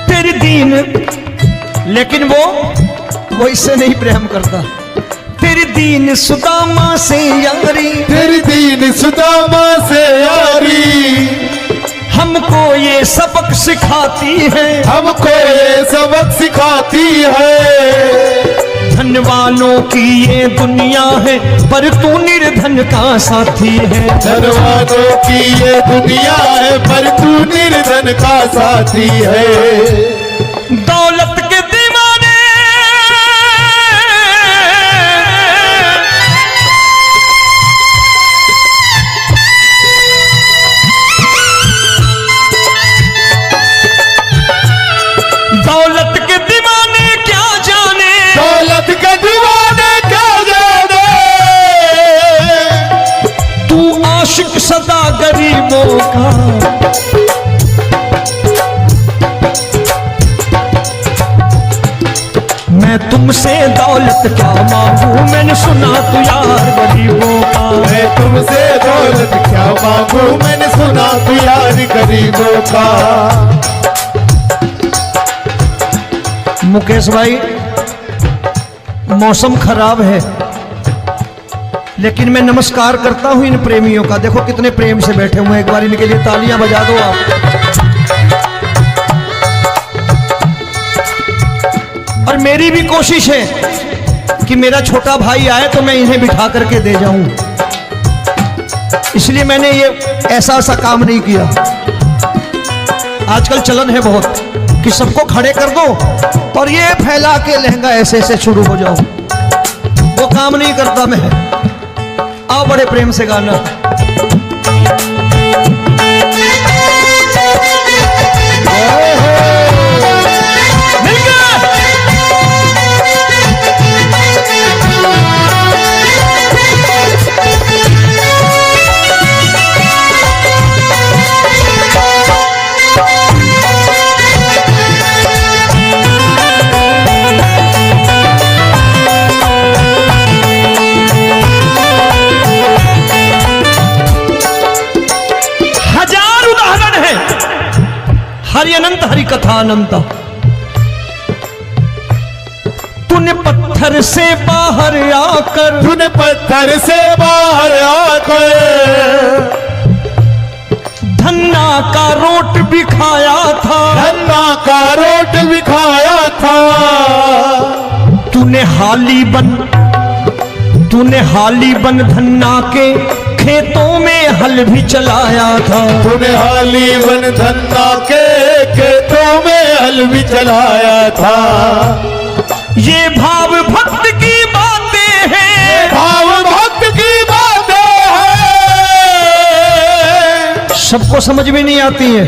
A: तेरी दीन, लेकिन वो इससे नहीं प्रेम करता। तेरी दीन सुदामा से यारी,
B: तेरी दीन सुदामा से यारी,
A: हमको ये सबक सिखाती है,
B: हमको ये सबक सिखाती है।
A: धन वालों की ये दुनिया है, पर तू निर्धन का साथी है।
B: धन वालों की ये दुनिया है, पर तू निर्धन का साथी है।
A: दौलत के दीवाने दौलत के दीवाने क्या जाने,
B: दौलत के दीवाने क्या जाने।
A: तू आशिक सदा गरीबों का, मैं तुमसे दौलत क्या मांगू, मैंने सुना तू यार गरीबों का।
B: मैं तुमसे दौलत क्या मांगू, मैंने सुना तू यार गरीबों का।
A: मुकेश भाई, मौसम खराब है, लेकिन मैं नमस्कार करता हूं इन प्रेमियों का। देखो कितने प्रेम से बैठे हुए हैं, एक बार इनके लिए तालियां बजा दो आप। और मेरी भी कोशिश है कि मेरा छोटा भाई आए तो मैं इन्हें बिठा करके दे जाऊं, इसलिए मैंने ये ऐसा काम नहीं किया। आजकल चलन है बहुत कि सबको खड़े कर दो और ये फैला के लहंगा ऐसे ऐसे शुरू हो जाओ, वो काम नहीं करता मैं। आओ बड़े प्रेम से गाना। हरि अनंत हरि कथा अनंत। तूने पत्थर से बाहर आकर,
B: तूने पत्थर से बाहर आकर
A: धन्ना का रोट भी खाया था,
B: धन्ना का रोट भी खाया था।
A: तूने हाली बन धन्ना के खेतों में हल भी चलाया था।
B: तूने हाली बन धन्ना के खेतों में हल भी चलाया था।
A: ये भाव भक्त की बातें हैं,
B: भाव भक्त की बातें हैं,
A: सबको समझ में नहीं आती है।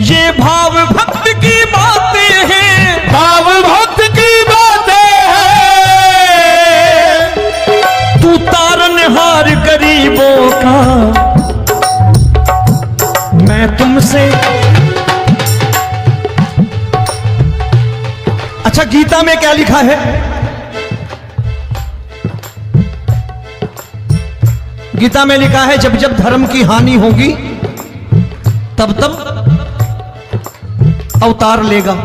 A: ये भाव भक्त की बातें हैं,
B: भाव भक्त की बातें हैं।
A: तू तारनहार गरीबों का, मैं अच्छा, गीता में क्या लिखा है? गीता में लिखा है जब जब धर्म की हानि होगी तब तब अवतार लेगा।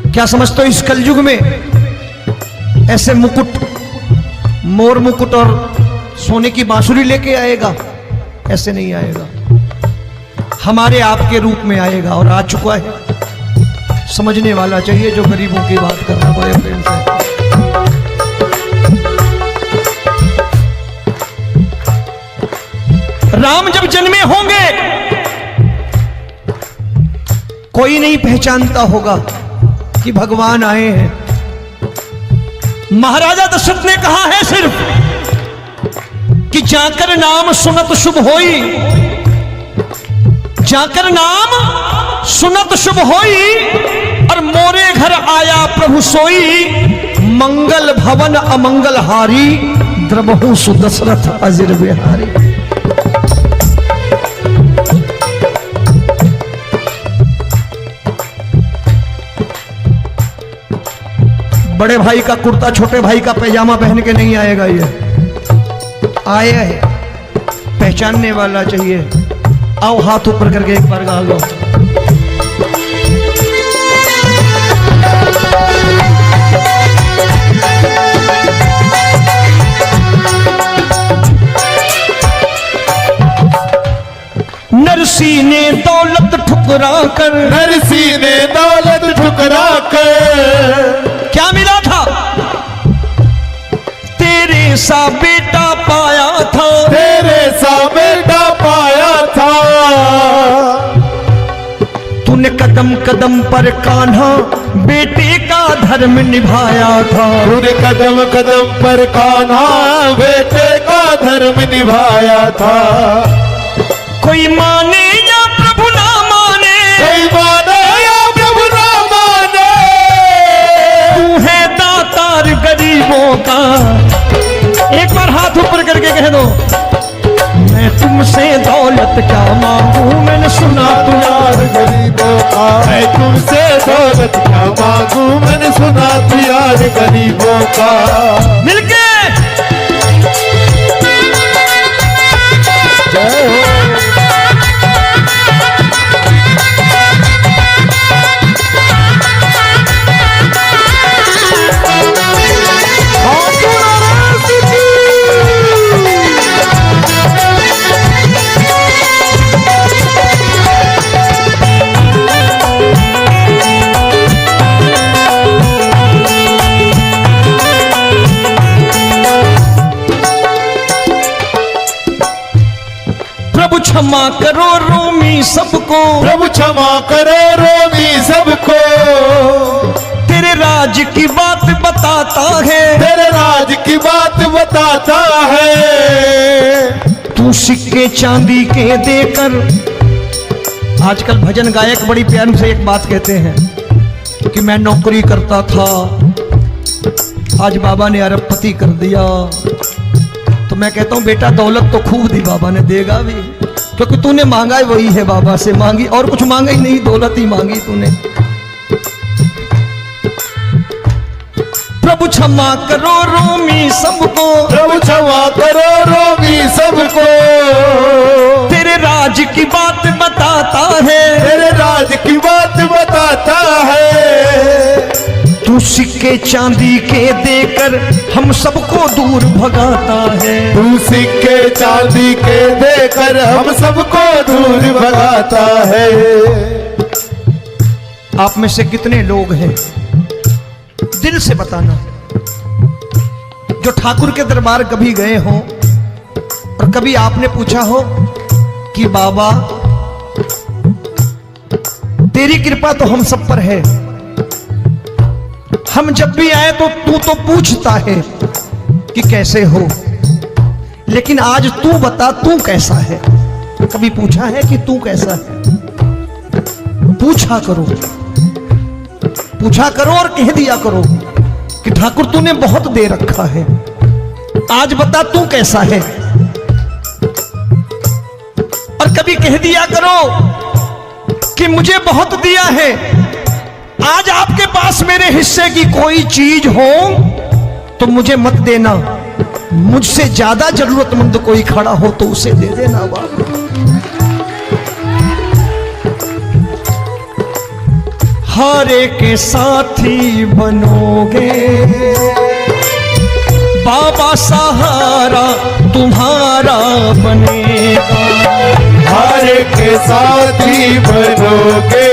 A: क्या समझते हो, इस कलयुग में ऐसे मुकुट, मोर मुकुट और सोने की बांसुरी लेके आएगा? ऐसे नहीं आएगा, हमारे आपके रूप में आएगा और आ चुका है। समझने वाला चाहिए जो गरीबों की बात कर रहा है बड़े प्रेम से। राम जब जन्मे होंगे कोई नहीं पहचानता होगा कि भगवान आए हैं। महाराजा दशरथ ने कहा है सिर्फ कि जाकर नाम सुनत शुभ होई, जाकर नाम सुनत शुभ होई, और मोरे घर आया प्रभु सोई, मंगल भवन अमंगल हारी, द्रबहु सुदशरथ अजिर बिहारी। बड़े भाई का कुर्ता छोटे भाई का पैजामा पहन के नहीं आएगा, ये आया है, पहचानने वाला चाहिए। आओ हाथ ऊपर करके एक बार गा लो। नरसी ने दौलत ठुकरा कर,
B: नरसी ने दौलत ठुकरा कर,
A: क्या मिला था? तेरे सा बेटा पाया था,
B: तेरे सा बेटा पाया था।
A: तूने कदम कदम पर कान्हा बेटे का धर्म निभाया था,
B: तूने कदम कदम पर कान्हा बेटे का धर्म निभाया था।
A: कोई माने या प्रभु ना माने,
B: कोई माने या प्रभु ना माने,
A: तू है दातार गरीबों का। एक बार हाथ ऊपर करके कह दो, मैं तुमसे दौलत क्या मांगू, मैंने सुना तू यार
B: गरीबों का। मैं तुमसे दौलत क्या मांगू, मैंने सुना तू यार गरीबों का।
A: मिलके
B: जय हो।
A: प्रभु क्षमा करो रोमी सबको,
B: प्रभु क्षमा करो रोमी सबको।
A: तेरे राज की बात बताता है,
B: तेरे राज की बात बताता है।
A: तू सिक्के चांदी के देकर। आजकल भजन गायक बड़ी प्यार से एक बात कहते हैं कि मैं नौकरी करता था, आज बाबा ने अरबपति कर दिया। तो मैं कहता हूं बेटा दौलत तो खूब दी बाबा ने, देगा भी, क्योंकि तूने मांगा ही वही है, बाबा से मांगी, और कुछ मांगा ही नहीं, दौलत ही मांगी तूने। प्रभु क्षमा करो रोमी सबको,
B: प्रभु क्षमा करो रोमी सबको।
A: तेरे राज की बात बताता है,
B: तेरे राज की बात बताता है।
A: तू सिक्के चांदी के देकर हम सबको दूर भगाता है।
B: तू सिक्के चांदी के देकर हम सबको दूर भगाता है।
A: आप में से कितने लोग हैं, दिल से बताना, जो ठाकुर के दरबार कभी गए हो और कभी आपने पूछा हो कि बाबा तेरी कृपा तो हम सब पर है, हम जब भी आए तो तू तो पूछता है कि कैसे हो, लेकिन आज तू बता तू कैसा है। कभी पूछा है कि तू कैसा है? पूछा करो, पूछा करो और कह दिया करो कि ठाकुर तूने बहुत दे रखा है, आज बता तू कैसा है। और कभी कह दिया करो कि मुझे बहुत दिया है, आज आपके पास मेरे हिस्से की कोई चीज हो तो मुझे मत देना, मुझसे ज्यादा जरूरतमंद कोई खड़ा हो तो उसे दे देना बाबा। हारे के साथी बनोगे बाबा, सहारा तुम्हारा बनेगा।
B: हारे के साथी बनोगे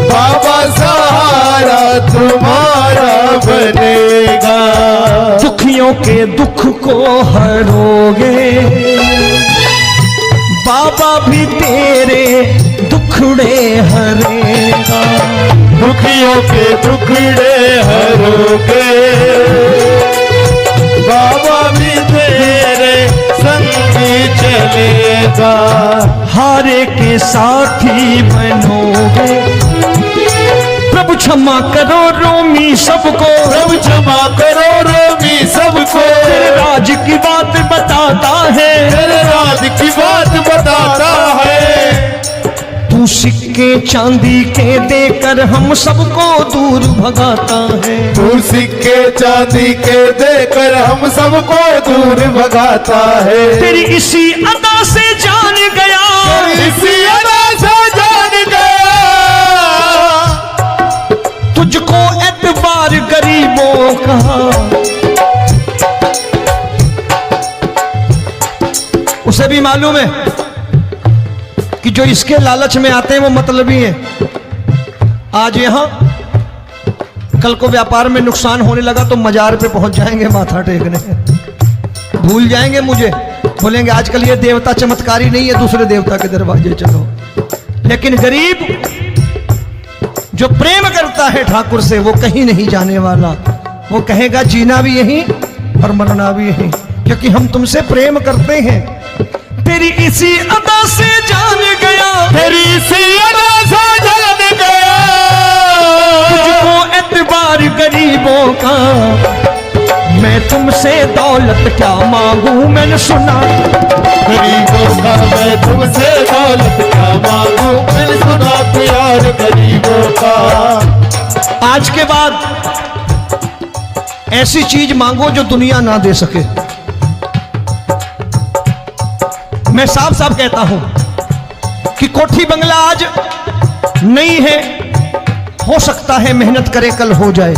B: बाबा, सहारा तुम्हारा बनेगा।
A: दुखियों के दुख को हरोगे बाबा, भी तेरे दुखड़े हरेगा।
B: दुखियों के दुखड़े हरोगे बाबा, भी तेरे संगी चलेगा।
A: हारे के साथी बनोगे प्रभु, क्षमा करो रोमी सबको,
B: प्रभु क्षमा करो रोमी सबको।
A: तेरे राज की बात बताता है,
B: तेरे राज की बात बताता है।
A: तू सिक्के चांदी के देकर हम सबको दूर भगाता है।
B: तू सिक्के चांदी के देकर हम सबको दूर भगाता है।
A: तेरी इसी अदा से जान गया,
B: इसी अदा से जान गया,
A: तुझको एतबार गरीबों का। उसे भी मालूम है कि जो इसके लालच में आते हैं वो मतलबी हैं। आज यहां कल को व्यापार में नुकसान होने लगा तो मजार पे पहुंच जाएंगे माथा टेकने, भूल जाएंगे मुझे, बोलेंगे आजकल ये देवता चमत्कारी नहीं है, दूसरे देवता के दरवाजे चलो। लेकिन गरीब जो प्रेम करता है ठाकुर से वो कहीं नहीं जाने वाला, वो कहेगा जीना भी यहीं और मरना भी यहीं, क्योंकि हम तुमसे प्रेम करते हैं। तेरी इसी अदा से जान गया,
B: तेरी इसी अदा से जान गया,
A: तुझको एतबार गरीबों का। मैं तुमसे दौलत क्या मांगू, मैंने सुना
B: गरीबों का। मैं तुमसे दौलत क्या मांगू, मैंने सुना प्यार गरीबों का।
A: आज के बाद ऐसी चीज मांगो जो दुनिया ना दे सके। मैं साफ साफ कहता हूं कि कोठी बंगला आज नहीं है, हो सकता है मेहनत करे कल हो जाए।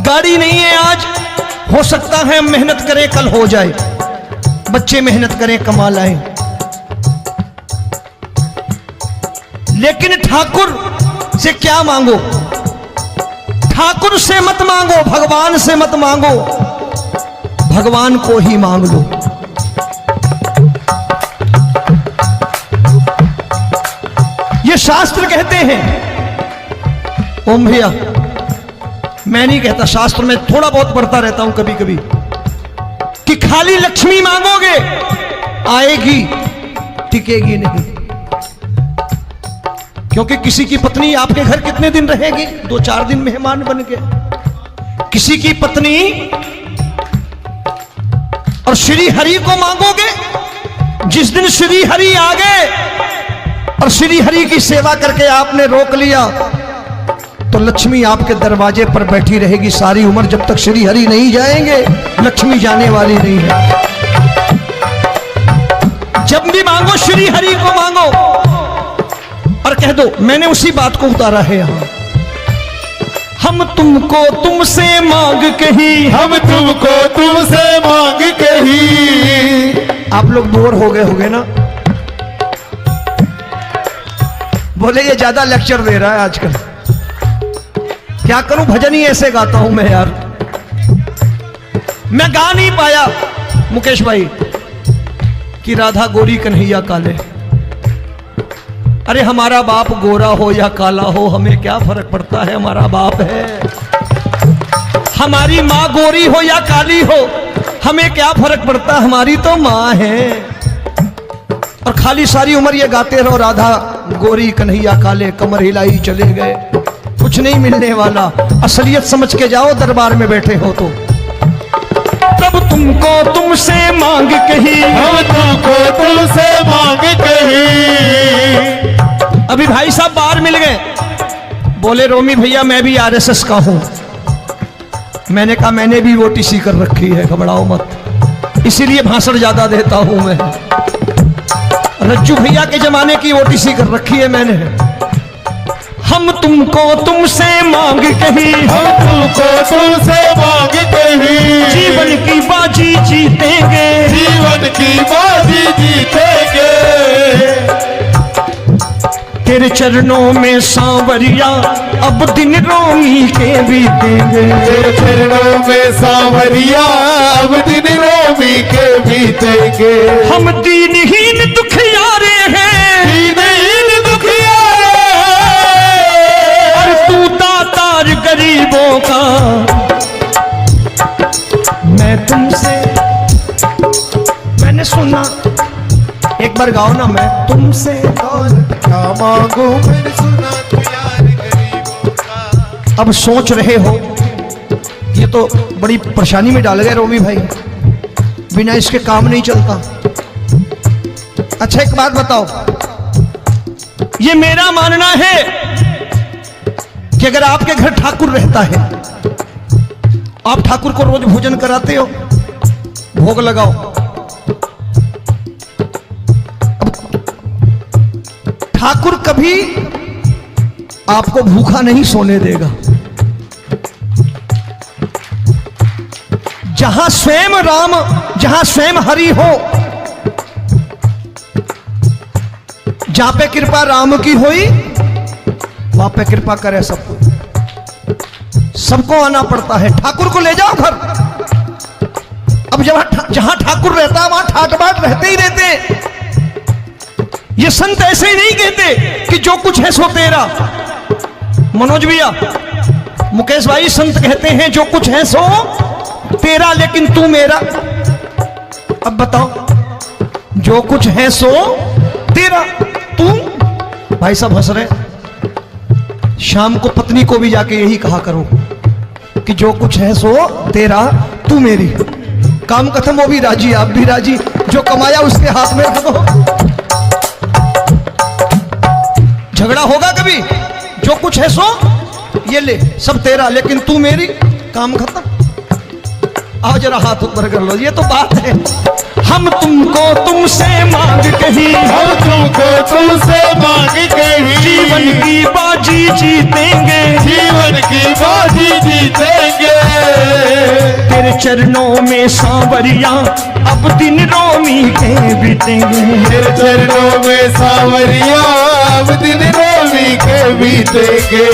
A: गाड़ी नहीं है आज, हो सकता है मेहनत करें कल हो जाए। बच्चे मेहनत करें कमा लाएं, लेकिन ठाकुर से क्या मांगो? ठाकुर से मत मांगो, भगवान से मत मांगो, भगवान को ही मांग लो। ये शास्त्र कहते हैं, ओम भैया मैं नहीं कहता, शास्त्र में थोड़ा बहुत पढ़ता रहता हूं कभी कभी, कि खाली लक्ष्मी मांगोगे आएगी, टिकेगी नहीं। क्योंकि किसी की पत्नी आपके घर कितने दिन रहेगी? 2-4 दिन मेहमान बन के। किसी की पत्नी और श्री हरि को मांगोगे, जिस दिन श्री हरि आ गए और श्री हरि की सेवा करके आपने रोक लिया तो लक्ष्मी आपके दरवाजे पर बैठी रहेगी सारी उम्र। जब तक श्री हरि नहीं जाएंगे लक्ष्मी जाने वाली नहीं है। जब भी मांगो श्री हरि को मांगो और कह दो मैंने उसी बात को उतारा है यहां, हम तुमको तुमसे मांग कही,
B: हम तुमको तुमसे मांग कही।
A: आप लोग बोर हो गए होंगे ना, बोले ये ज्यादा लेक्चर दे रहा है आजकल। क्या करूं, भजन ही ऐसे गाता हूं मैं यार। मैं गा नहीं पाया मुकेश भाई कि राधा गोरी कन्हैया काले। अरे हमारा बाप गोरा हो या काला हो हमें क्या फर्क पड़ता है, हमारा बाप है। हमारी माँ गोरी हो या काली हो हमें क्या फर्क पड़ता, हमारी तो माँ है। और खाली सारी उम्र ये गाते रहो राधा गोरी कन्हैया काले, कमर हिलाई चले गए, कुछ नहीं मिलने वाला। असलियत समझ के जाओ दरबार में बैठे हो तो। तब तुमको तुमसे मांग कही,
B: हम तुमको तुमसे मांग कही।
A: अभी भाई साहब बाहर मिल गए, बोले रोमी भैया मैं भी आरएसएस का हूं। मैंने कहा मैंने भी ओटीसी कर रखी है, घबराओ मत, इसीलिए भाषण ज्यादा देता हूं मैं। रज्जू भैया के जमाने की ओटीसी कर रखी है मैंने। हम तुमको तुमसे मांग कहीं,
B: हम तुमको तुमसे मांग कहीं,
A: जीवन की बाजी जीतेंगे,
B: जीवन की बाजी जीतेंगे।
A: तेरे चरणों में सांवरिया अब दिन रोमी के बीतेंगे।
B: तेरे चरणों में सांवरिया अब दिन रोमी के बीतेंगे।
A: हम दीनहीन दुखियारे हैं,
B: दीनहीन दुखियारे,
A: और तू दातार गरीबों का। मैं तुमसे, मैंने सुना, एक बार गाओ ना, मैं तुमसे
B: दौलत क्या मांगू, मैंने सुना तू यार गरीबों का।
A: अब सोच रहे हो ये तो बड़ी परेशानी में डाल गए रोमी भाई, बिना इसके काम नहीं चलता। अच्छा एक बात बताओ, ये मेरा मानना है कि अगर आपके घर ठाकुर रहता है, आप ठाकुर को रोज भोजन कराते हो, भोग लगाओ, ठाकुर कभी आपको भूखा नहीं सोने देगा। जहां स्वयं राम, जहां स्वयं हरि हो, जहां पे कृपा राम की हुई वहां पे कृपा करे सबको। सबको आना पड़ता है, ठाकुर को ले जाओ घर। अब जहां ठाकुर रहता है वहां ठाट बाट रहते ही रहते। ये संत ऐसे ही नहीं कहते कि जो कुछ है सो तेरा। मनोज भैया, मुकेश भाई, संत कहते हैं जो कुछ है सो तेरा, लेकिन तू मेरा। अब बताओ, जो कुछ है सो तेरा, तू। भाई साहब हंस रहे। शाम को पत्नी को भी जाके यही कहा करो कि जो कुछ है सो तेरा, तू मेरी। काम खत्म, वो भी राजी, आप भी राजी। जो कमाया उसके हाथ में रख दो। झगड़ा होगा कभी? जो कुछ है सो ये ले, सब तेरा, लेकिन तू मेरी। काम खत्म। आओ जरा हाथ ऊपर कर लो, ये तो बात है। हम तुमको तुमसे मांग कहीं,
B: हम तुमको तुमसे मांग कहीं,
A: जीवन की बाजी जीतेंगे,
B: जीवन की बाजी जीतेंगे।
A: तेरे चरणों में सांवरिया अब दिन रोमी के बीतेंगे।
B: तेरे चरणों में सांवरिया अब दिन रोमी के बीतेंगे।